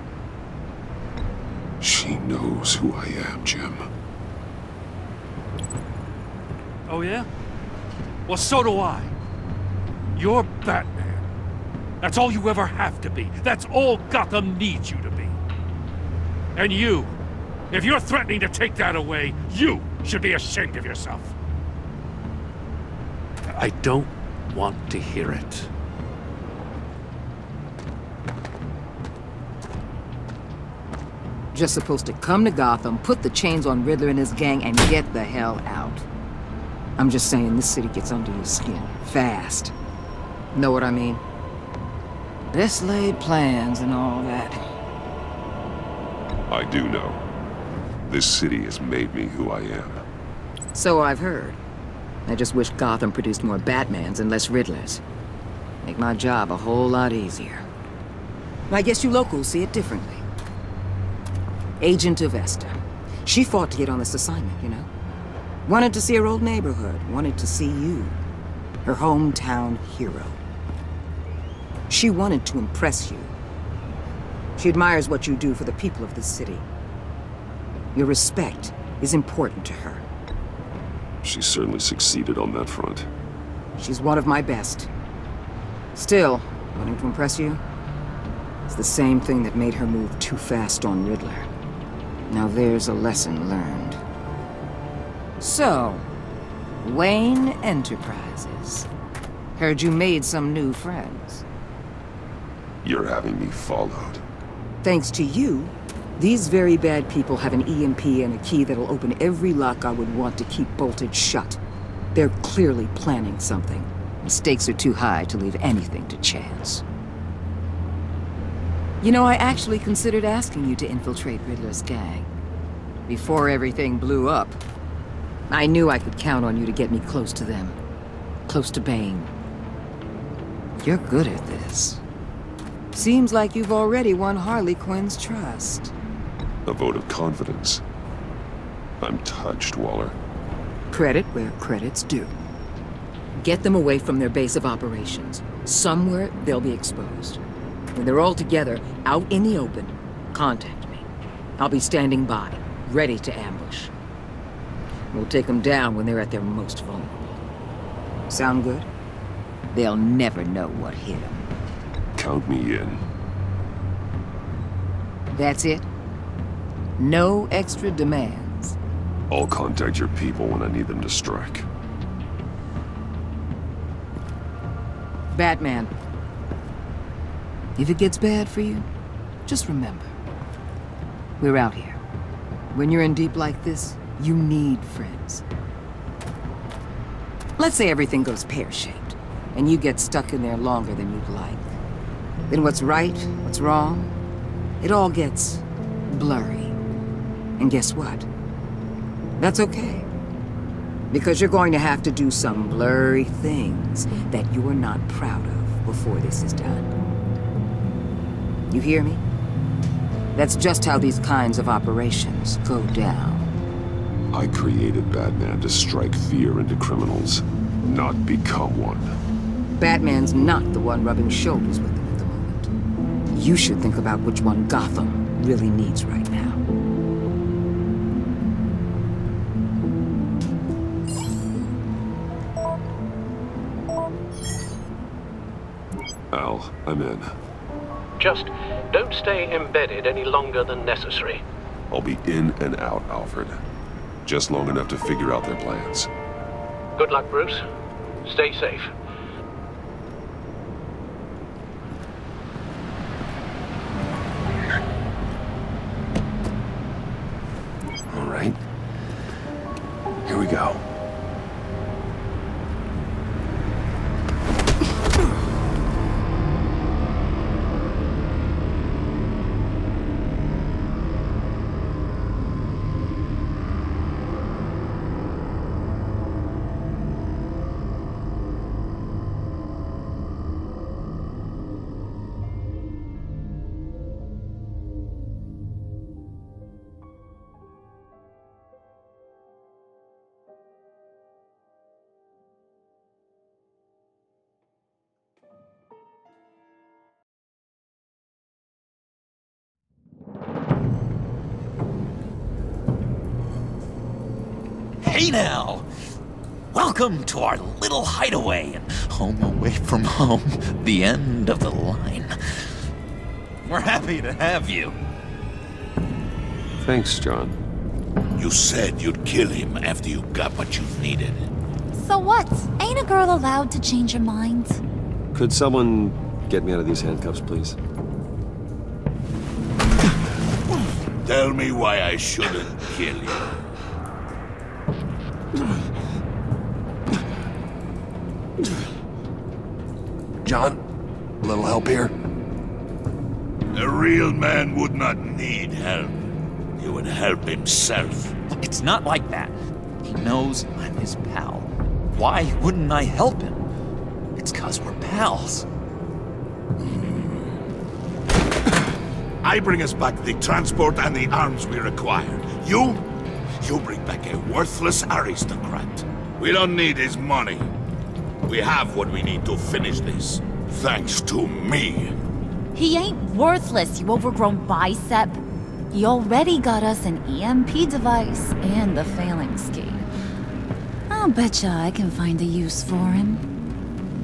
She knows who I am, Jim. Oh yeah? Well, so do I. You're Batman. That's all you ever have to be. That's all Gotham needs you to be. And you, if you're threatening to take that away, you should be ashamed of yourself. I don't want to hear it. Just supposed to come to Gotham, put the chains on Riddler and his gang, and get the hell out. I'm just saying, this city gets under your skin. Fast. Know what I mean? Best laid plans and all that. I do know. This city has made me who I am. So I've heard. I just wish Gotham produced more Batmans and less Riddlers. Make my job a whole lot easier. I guess you locals see it differently. Agent Avesta. She fought to get on this assignment, you know? Wanted to see her old neighborhood. Wanted to see you. Her hometown hero. She wanted to impress you. She admires what you do for the people of this city. Your respect is important to her. She certainly succeeded on that front. She's one of my best. Still, wanting to impress you? It's the same thing that made her move too fast on Riddler. Now there's a lesson learned. So, Wayne Enterprises. Heard you made some new friends. You're having me followed. Thanks to you, these very bad people have an EMP and a key that'll open every lock I would want to keep bolted shut. They're clearly planning something. The stakes are too high to leave anything to chance. You know, I actually considered asking you to infiltrate Riddler's gang. Before everything blew up. I knew I could count on you to get me close to them. Close to Bane. You're good at this. Seems like you've already won Harley Quinn's trust. A vote of confidence. I'm touched, Waller. Credit where credit's due. Get them away from their base of operations. Somewhere they'll be exposed. When they're all together, out in the open, contact me. I'll be standing by, ready to ambush. We'll take them down when they're at their most vulnerable. Sound good? They'll never know what hit them. Count me in. That's it? No extra demands? I'll contact your people when I need them to strike. Batman. If it gets bad for you, just remember. We're out here. When you're in deep like this, you need friends. Let's say everything goes pear-shaped, and you get stuck in there longer than you'd like. Then what's right, what's wrong, it all gets blurry. And guess what? That's okay. Because you're going to have to do some blurry things that you're not proud of before this is done. You hear me? That's just how these kinds of operations go down. I created Batman to strike fear into criminals, not become one. Batman's not the one rubbing shoulders with them. You should think about which one Gotham really needs right now. I'm in. Just don't stay embedded any longer than necessary. I'll be in and out, Alfred. Just long enough to figure out their plans. Good luck, Bruce. Stay safe. All right. Here we go. Hey now! Welcome to our little hideaway and home away from home, the end of the line. We're happy to have you. Thanks, John. You said you'd kill him after you got what you needed. So what? Ain't a girl allowed to change her mind? Could someone get me out of these handcuffs, please? Tell me why I shouldn't kill you. John, a little help here? A real man would not need help. He would help himself. It's not like that. He knows I'm his pal. Why wouldn't I help him? It's 'cause we're pals. I bring us back the transport and the arms we require. You bring back a worthless aristocrat. We don't need his money. We have what we need to finish this. Thanks to me. He ain't worthless, you overgrown bicep. He already got us an EMP device and the failing ski. I'll betcha I can find a use for him.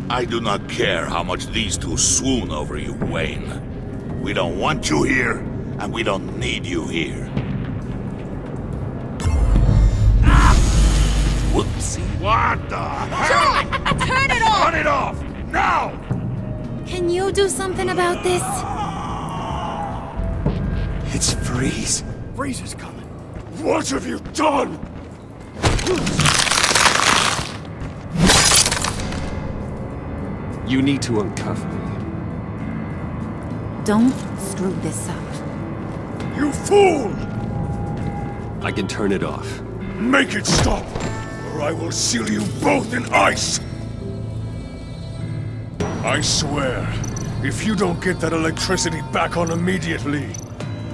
I do not care how much these two swoon over you, Wayne. We don't want you here, and we don't need you here. Whoopsie. What the hell? John! Turn it off! Turn it off! Now! Can you do something about this? It's Freeze. Freeze is coming. What have you done? You need to uncuff me. Don't screw this up. You fool! I can turn it off. Make it stop, or I will seal you both in ice! I swear, if you don't get that electricity back on immediately,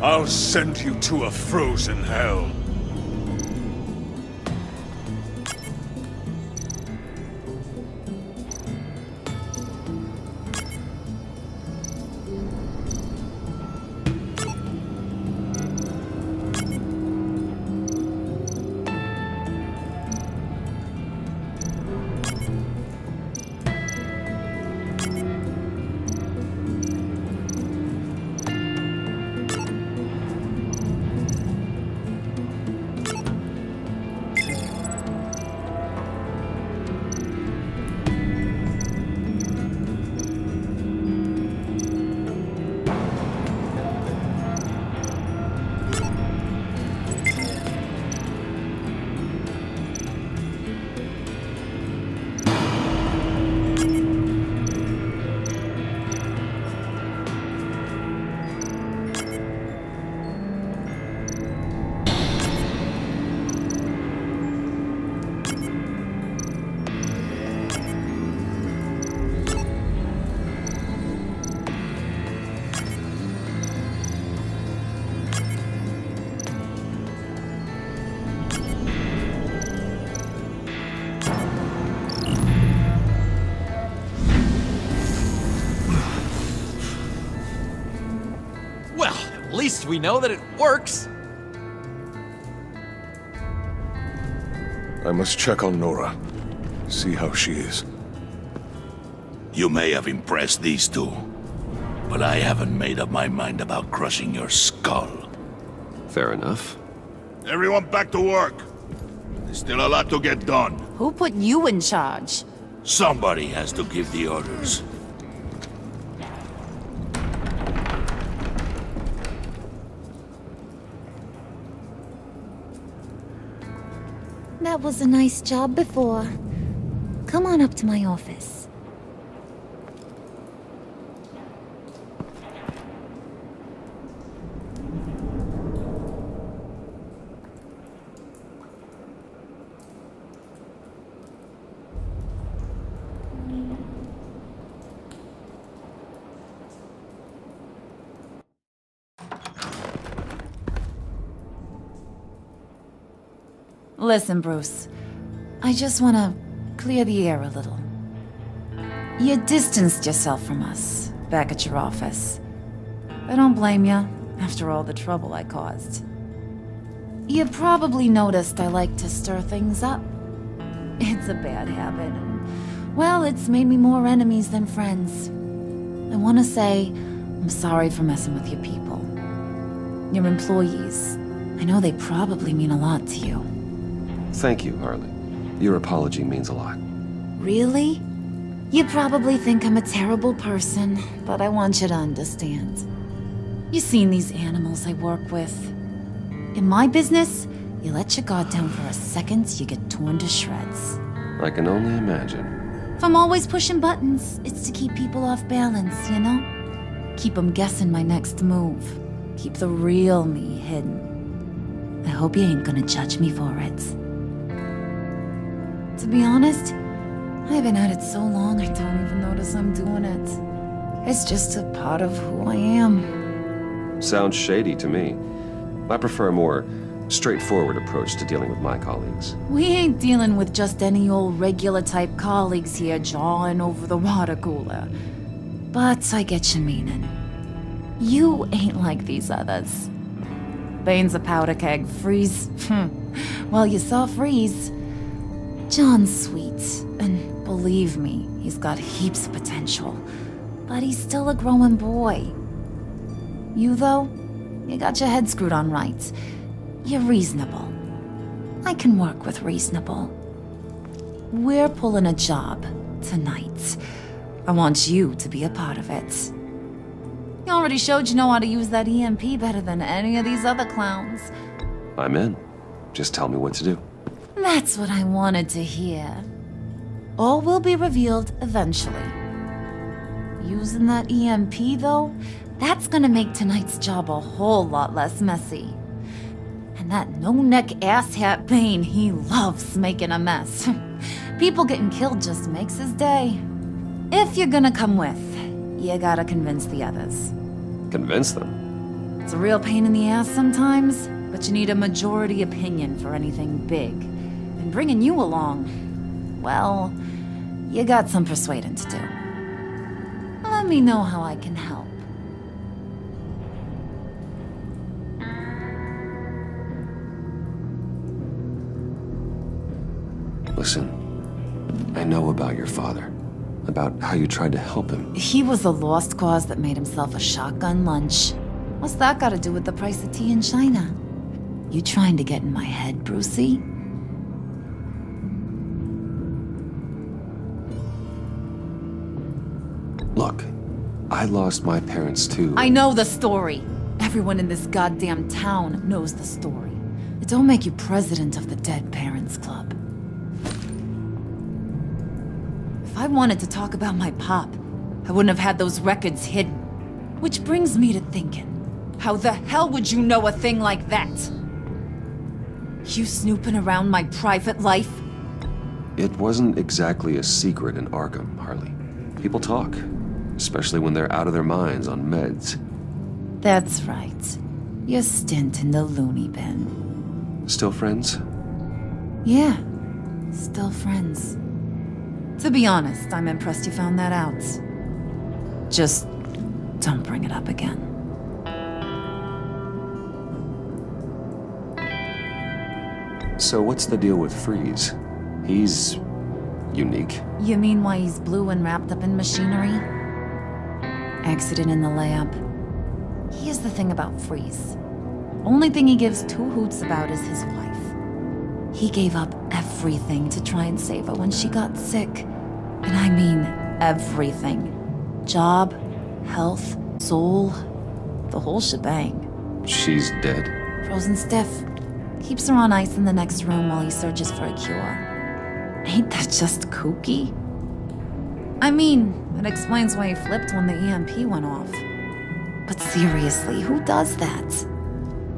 I'll send you to a frozen hell. At least we know that it works. I must check on Nora. See how she is. You may have impressed these two, but I haven't made up my mind about crushing your skull. Fair enough. Everyone back to work. There's still a lot to get done. Who put you in charge? Somebody has to give the orders. That was a nice job before. Come on up to my office. Listen, Bruce. I just want to clear the air a little. You distanced yourself from us back at your office. I don't blame you, after all the trouble I caused. You probably noticed I like to stir things up. It's a bad habit, and, well, it's made me more enemies than friends. I want to say I'm sorry for messing with your people. Your employees. I know they probably mean a lot to you. Thank you, Harley. Your apology means a lot. Really? You probably think I'm a terrible person, but I want you to understand. You seen these animals I work with. In my business, you let your guard down for a second, you get torn to shreds. I can only imagine. If I'm always pushing buttons, it's to keep people off balance, you know? Keep them guessing my next move. Keep the real me hidden. I hope you ain't gonna judge me for it. To be honest, I've been at it so long I don't even notice I'm doing it. It's just a part of who I am. Sounds shady to me. I prefer a more straightforward approach to dealing with my colleagues. We ain't dealing with just any old regular type colleagues here jawing over the water cooler. But I get your meaning. You ain't like these others. Bane's a powder keg, Freeze. Well, you saw Freeze. John's sweet, and believe me, he's got heaps of potential. But he's still a growing boy. You, though, you got your head screwed on right. You're reasonable. I can work with reasonable. We're pulling a job tonight. I want you to be a part of it. You already showed you know how to use that EMP better than any of these other clowns. I'm in. Just tell me what to do. That's what I wanted to hear. All will be revealed eventually. Using that EMP, though, that's gonna make tonight's job a whole lot less messy. And that no-neck asshat Bane, he loves making a mess. People getting killed just makes his day. If you're gonna come with, you gotta convince the others. Convince them? It's a real pain in the ass sometimes, but you need a majority opinion for anything big. And bringing you along, well, you got some persuading to do. Let me know how I can help. Listen, I know about your father. About how you tried to help him. He was a lost cause that made himself a shotgun lunch. What's that got to do with the price of tea in China? You trying to get in my head, Brucey? Look, I lost my parents too. I know the story. Everyone in this goddamn town knows the story. It don't make you president of the Dead Parents Club. If I wanted to talk about my pop, I wouldn't have had those records hidden. Which brings me to thinking, how the hell would you know a thing like that? You snooping around my private life? It wasn't exactly a secret in Arkham, Harley. People talk, especially when they're out of their minds on meds. That's right. Your stint in the loony bin. Still friends? Yeah, still friends. To be honest, I'm impressed you found that out. Just don't bring it up again. So what's the deal with Freeze? He's unique. You mean why he's blue and wrapped up in machinery? accident in the lab. Here's the thing about Freeze. Only thing he gives two hoots about is his wife. He gave up everything to try and save her when she got sick. And I mean everything. Job, health, soul, the whole shebang. She's dead? Frozen stiff. Keeps her on ice in the next room while he searches for a cure. Ain't that just kooky? I mean, it explains why he flipped when the EMP went off. But seriously, who does that?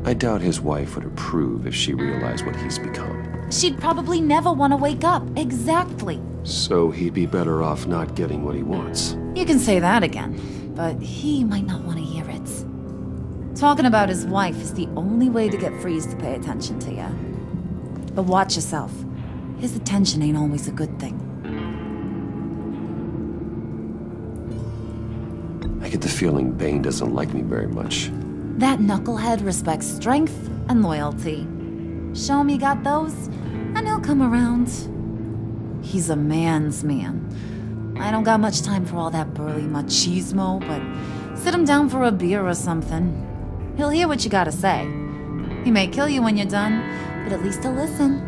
I doubt his wife would approve if she realized what he's become. She'd probably never want to wake up. Exactly. So he'd be better off not getting what he wants. You can say that again, but he might not want to hear it. Talking about his wife is the only way to get Freeze to pay attention to you. But watch yourself. His attention ain't always a good thing. I get the feeling Bane doesn't like me very much. That knucklehead respects strength and loyalty. Show him you got those, and he'll come around. He's a man's man. I don't got much time for all that burly machismo, but sit him down for a beer or something. He'll hear what you gotta say. He may kill you when you're done, but at least he'll listen.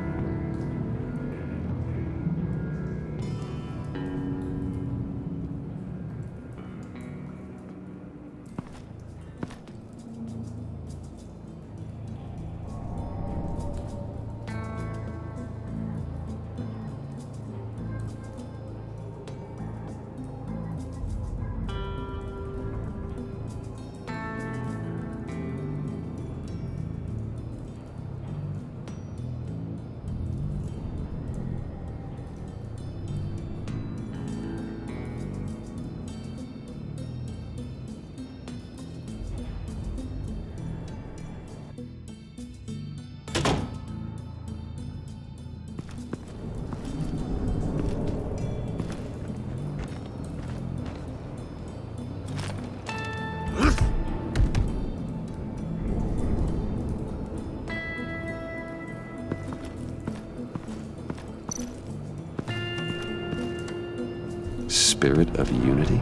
Spirit of unity?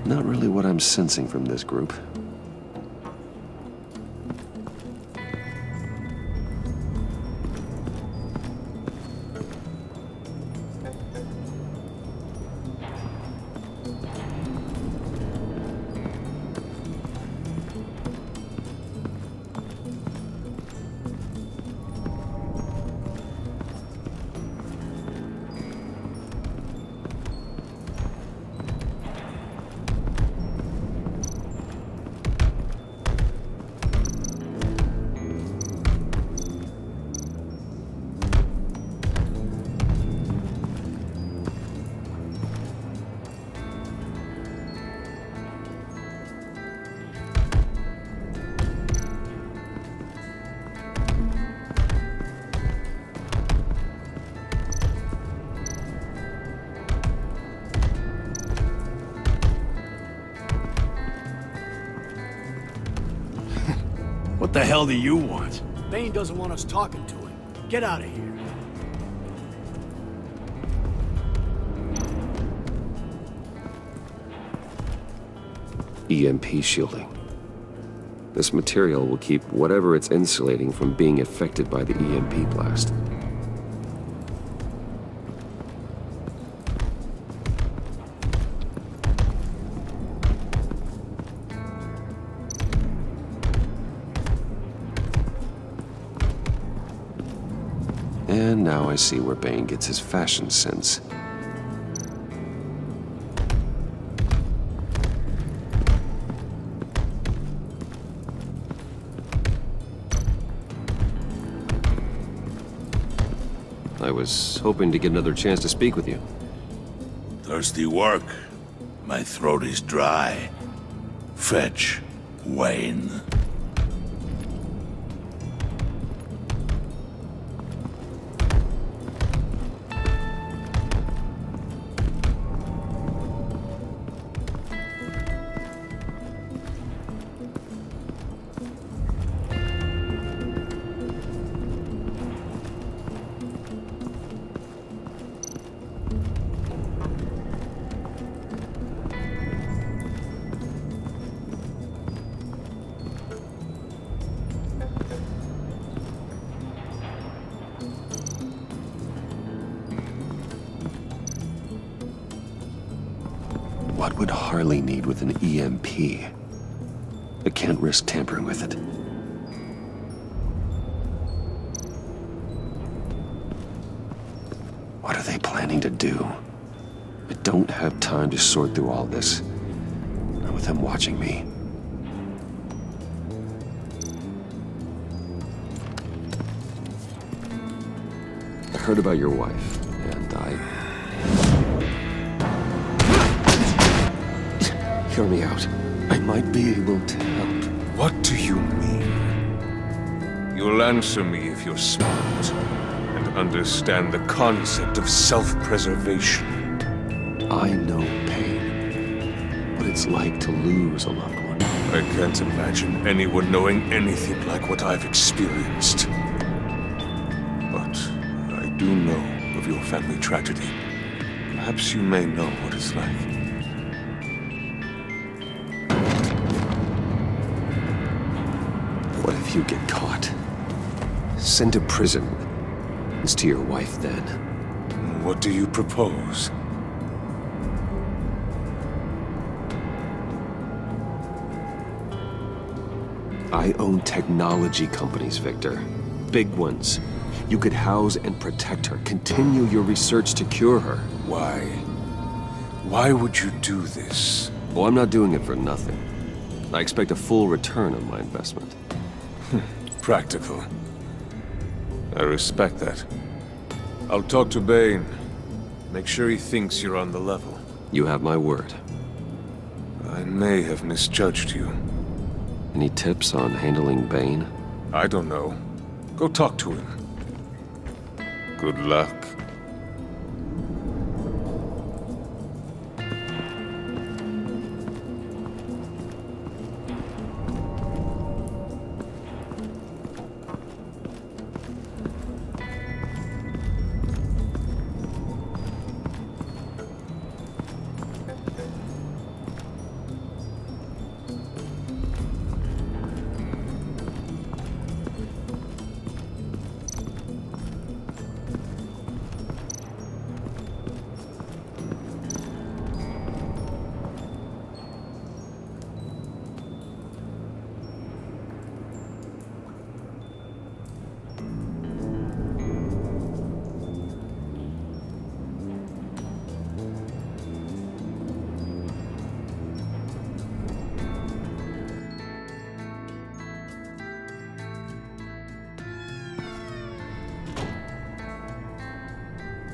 Not really what I'm sensing from this group. What the hell do you want? Bane doesn't want us talking to him. Get out of here. EMP shielding. This material will keep whatever it's insulating from being affected by the EMP blast. And now I see where Bane gets his fashion sense. I was hoping to get another chance to speak with you. Thirsty work? My throat is dry. Fetch, Wayne. What would Harley need with an EMP? I can't risk tampering with it. What are they planning to do? I don't have time to sort through all this. Not with them watching me. I heard about your wife, and Hear me out. I might be able to help. What do you mean? You'll answer me if you're smart and understand the concept of self-preservation. I know pain. What it's like to lose a loved one. I can't imagine anyone knowing anything like what I've experienced. But I do know of your family tragedy. Perhaps you may know what it's like. What if you get caught? Sent to prison. It's to your wife then. What do you propose? I own technology companies, Victor. Big ones. You could house and protect her. Continue your research to cure her. Why? Why would you do this? Well, I'm not doing it for nothing. I expect a full return on my investment. Practical. I respect that. I'll talk to Bane. Make sure he thinks you're on the level. You have my word. I may have misjudged you. Any tips on handling Bane? I don't know. Go talk to him. Good luck.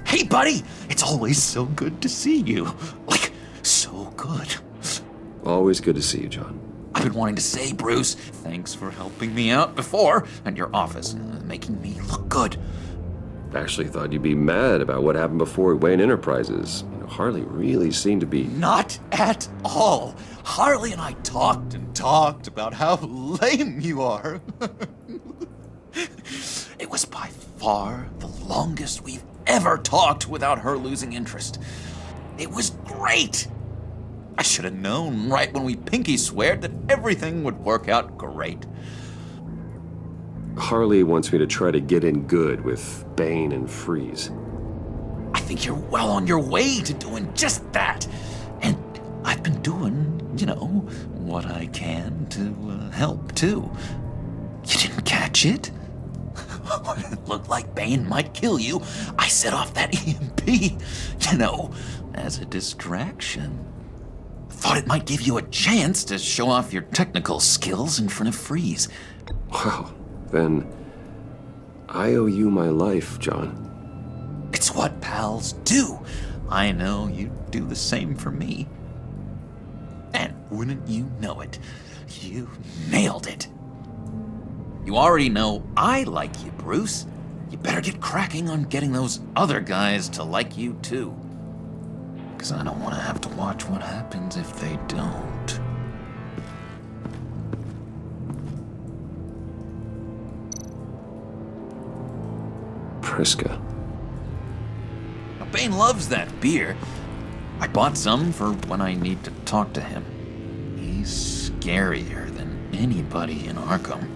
Hey, buddy! It's always so good to see you. Like, so good. Always good to see you, John. I've been wanting to say, Bruce, thanks for helping me out before, and your office, making me look good. Actually thought you'd be mad about what happened before Wayne Enterprises. You know, Harley really seemed to be... Not at all. Harley and I talked and talked about how lame you are. It was by far the longest we've ever talked without her losing interest. It was great. I should have known right when we pinky sweared that everything would work out great. Harley wants me to try to get in good with Bane and Freeze. I think you're well on your way to doing just that. And I've been doing, you know, what I can to help, too. You didn't catch it? When it looked like Bane might kill you, I set off that EMP, you know, as a distraction. Thought it might give you a chance to show off your technical skills in front of Freeze. Wow, then I owe you my life, John. It's what pals do. I know you'd do the same for me. And wouldn't you know it, you nailed it. You already know I like you, Bruce. You better get cracking on getting those other guys to like you, too. Because I don't want to have to watch what happens if they don't. Priska. Now, Bane loves that beer. I bought some for when I need to talk to him. He's scarier than anybody in Arkham.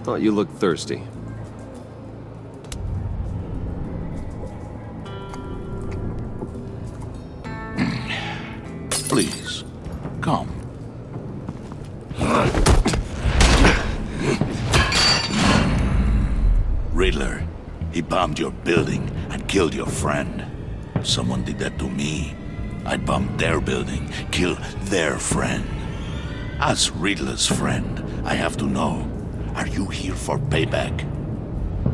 Thought you looked thirsty. Please, come. Riddler, he bombed your building and killed your friend. Someone did that to me. I'd bomb their building, kill their friend. As Riddler's friend, I have to know, are you here for payback?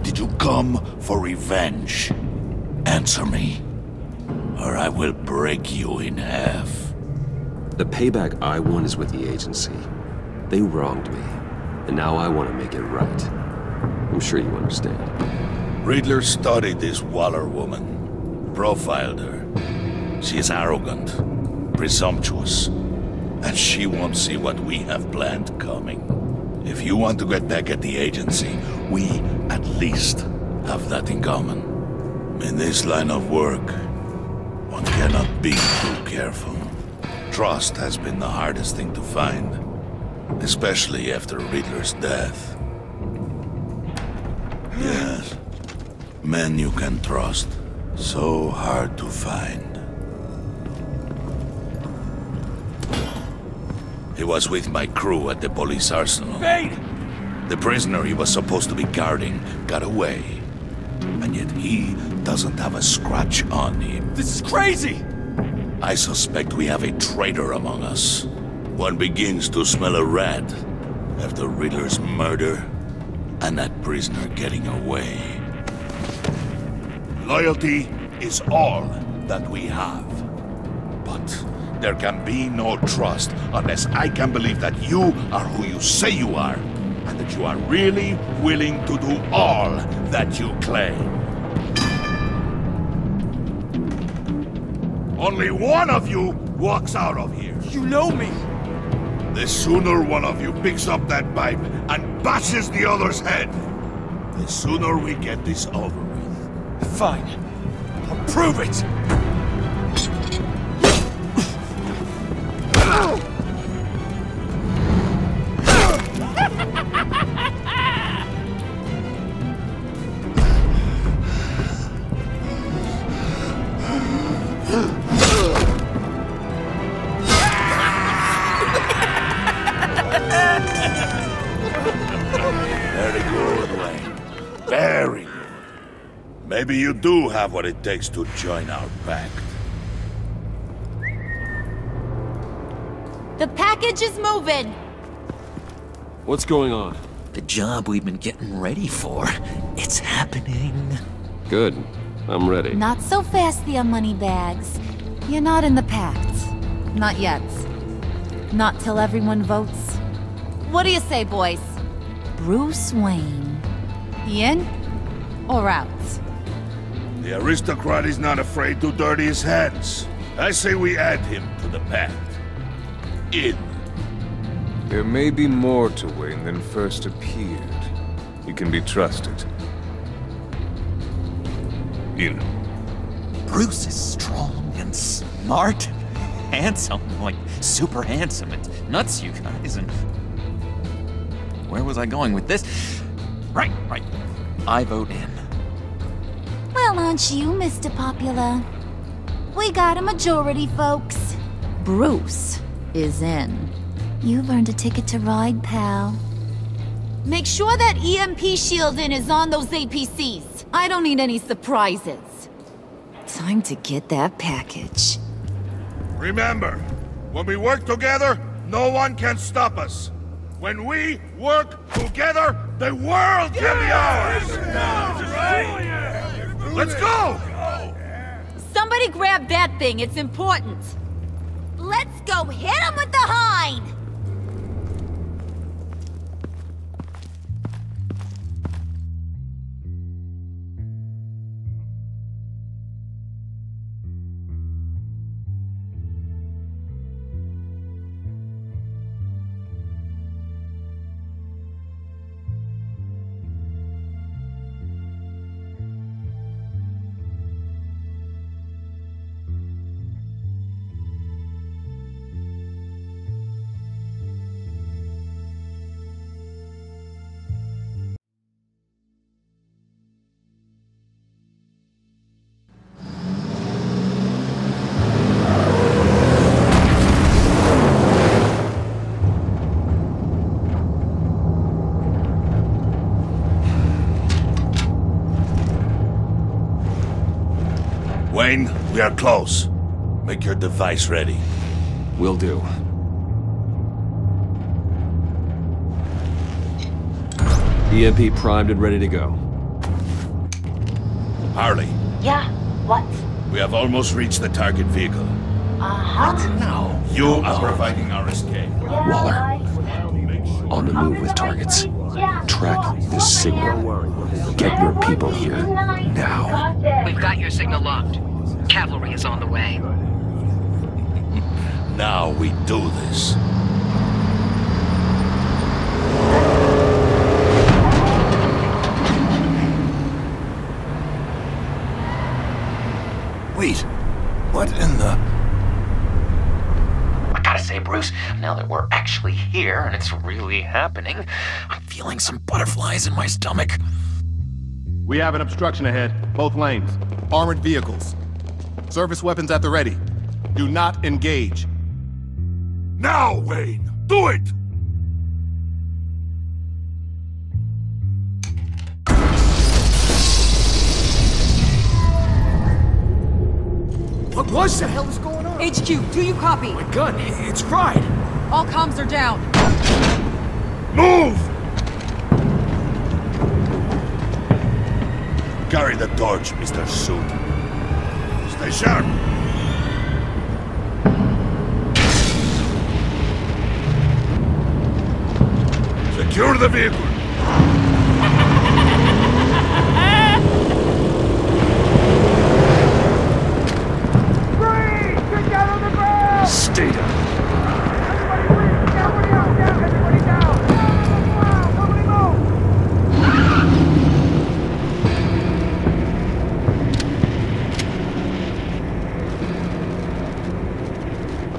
Did you come for revenge? Answer me, or I will break you in half. The payback I want is with the agency. They wronged me, and now I want to make it right. I'm sure you understand. Riddler studied this Waller woman, profiled her. She is arrogant, presumptuous, and she won't see what we have planned coming. If you want to get back at the agency, we at least have that in common. In this line of work, one cannot be too careful. Trust has been the hardest thing to find, especially after Riddler's death. Yes, men you can trust, so hard to find. He was with my crew at the police arsenal. Bane! The prisoner he was supposed to be guarding got away. And yet he doesn't have a scratch on him. This is crazy! I suspect we have a traitor among us. One begins to smell a rat after Riddler's murder and that prisoner getting away. Loyalty is all that we have. But there can be no trust unless I can believe that you are who you say you are, and that you are really willing to do all that you claim. Only one of you walks out of here. You know me! The sooner one of you picks up that pipe and bashes the other's head, the sooner we get this over with. Fine. I'll prove it! Very good, Wayne. Very good. Maybe you do have what it takes to join our pact. The package is moving! What's going on? The job we've been getting ready for. It's happening. Good. I'm ready. Not so fast, the moneybags. You're not in the Pact. Not yet. Not till everyone votes. What do you say, boys? Bruce Wayne. In or out? The aristocrat is not afraid to dirty his hands. I say we add him to the pact. In. There may be more to Wayne than first appeared. He can be trusted. In. Bruce is strong and smart, handsome, like super handsome. It's nuts, you guys. And where was I going with this? Right. I vote in. Well, aren't you, Mr. Popular? We got a majority, folks. Bruce is in. You've earned a ticket to ride, pal. Make sure that EMP shielding is on those APCs. I don't need any surprises. Time to get that package. Remember, when we work together, no one can stop us. When we work together, the world can be ours! Let's go! Somebody grab that thing, it's important. Let's go hit him with the hind! Wayne, we are close. Make your device ready. Will do. EMP primed and ready to go. Harley, Yeah, what? we have almost reached the target vehicle. What? Now, you are providing our escape. Waller. On the move with targets. Track this signal. Get your people here. Now. We've got your signal locked. Cavalry is on the way. Now we do this. Wait, what in the... I gotta say, Bruce, now that we're actually here and it's really happening, I'm feeling some butterflies in my stomach. We have an obstruction ahead, both lanes. Armored vehicles. Service weapons at the ready. Do not engage. Now, Wayne! Do it! What was that? The hell is going on? HQ, do you copy? My gun, it's fried. All comms are down. Move! Carry the torch, Mr. Suit. Stay sharp. Secure the vehicle. Stay down.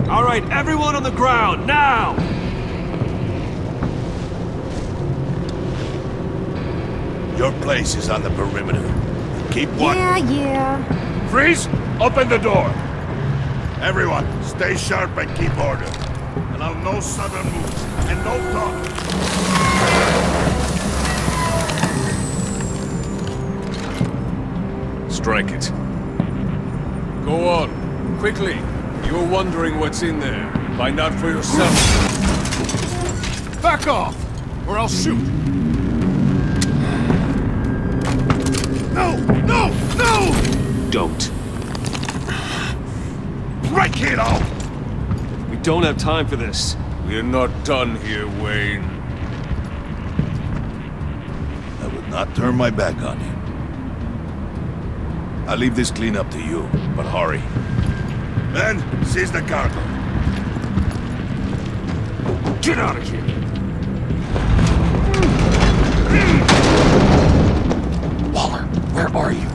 All right, everyone on the ground, now! Your place is on the perimeter. Keep watch. Yeah. Freeze! Open the door. Everyone, stay sharp and keep order. Allow no sudden moves and no talk. Strike it. Go on, quickly. You're wondering what's in there. Find out for yourself. Back off, or I'll shoot. No! No! No! Don't. Break it off! We don't have time for this. We're not done here, Wayne. I would not turn my back on you. I'll leave this clean up to you, but hurry. Men, seize the cargo. Get out of here! Waller, where are you?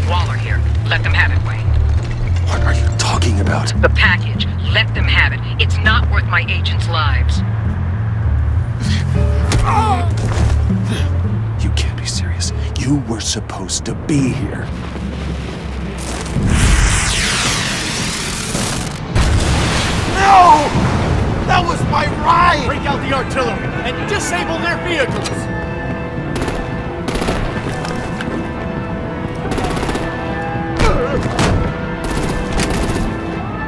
Waller here. Let them have it, Wayne. What are you talking about? The package. Let them have it. It's not worth my agents' lives. You can't be serious. You were supposed to be here. No! That was my ride! Break out the artillery and disable their vehicles!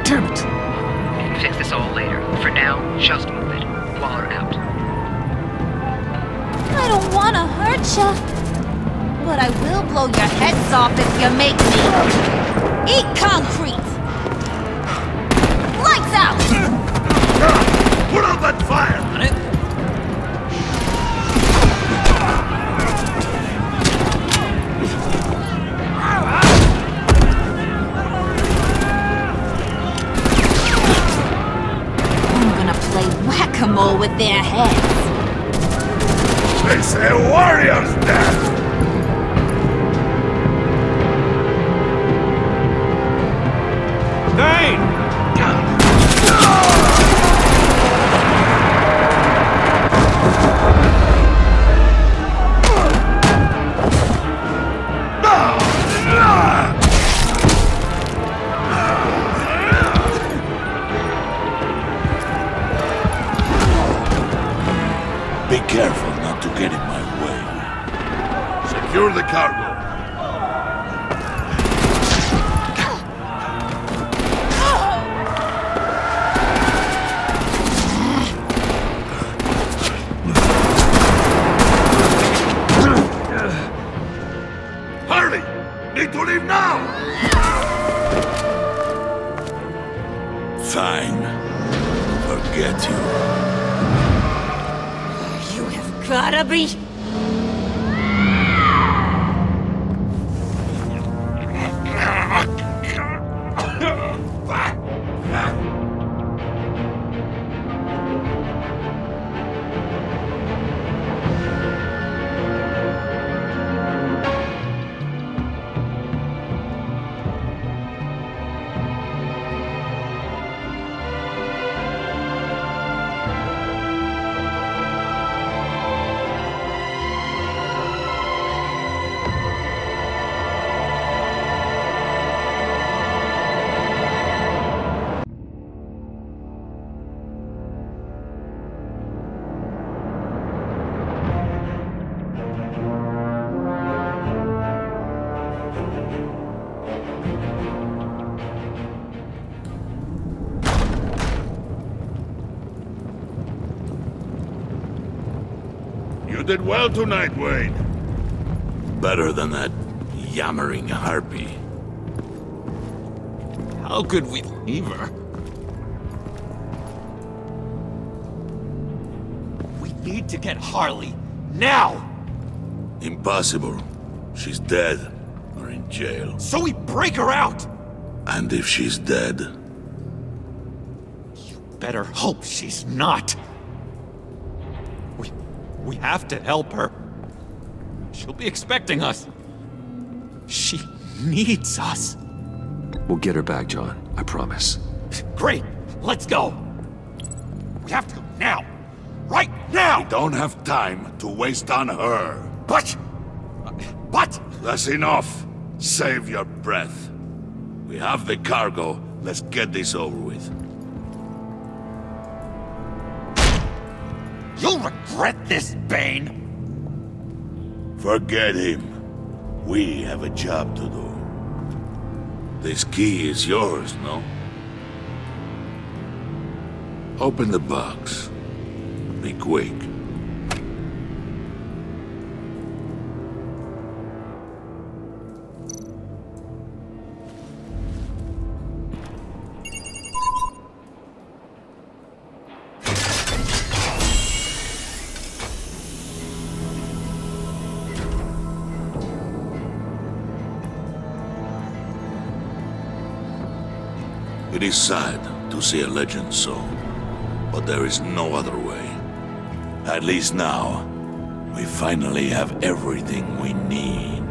Damn it! Fix this all later. For now, just move it. Waller out. I don't want to hurt ya, but I will blow your heads off if you make me. Eat concrete! Lights out! Put out that fire! On it? I'm gonna play whack-a-mole with their heads. It's a warrior's death! Dane! careful not to get in my way. Secure the cargo. Hurry! Need to leave now! Fine. Forget you. You have gotta be... You did well tonight, Wade. Better than that yammering harpy. How could we leave her? We need to get Harley, now! Impossible. She's dead, or in jail. So we break her out! And if she's dead? You better hope she's not. We have to help her. She'll be expecting us. She needs us. We'll get her back, John. I promise. Great! Let's go! We have to go now! Right now! We don't have time to waste on her. But... That's enough. Save your breath. We have the cargo. Let's get this over with. You'll regret this, Bane! Forget him. We have a job to do. This key is yours, no? Open the box. Be quick. It is sad to see a legend so, but there is no other way. At least now, we finally have everything we need.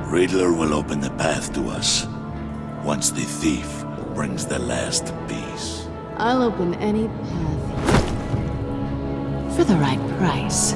Riddler will open the path to us, once the thief brings the last piece. I'll open any path for the right price.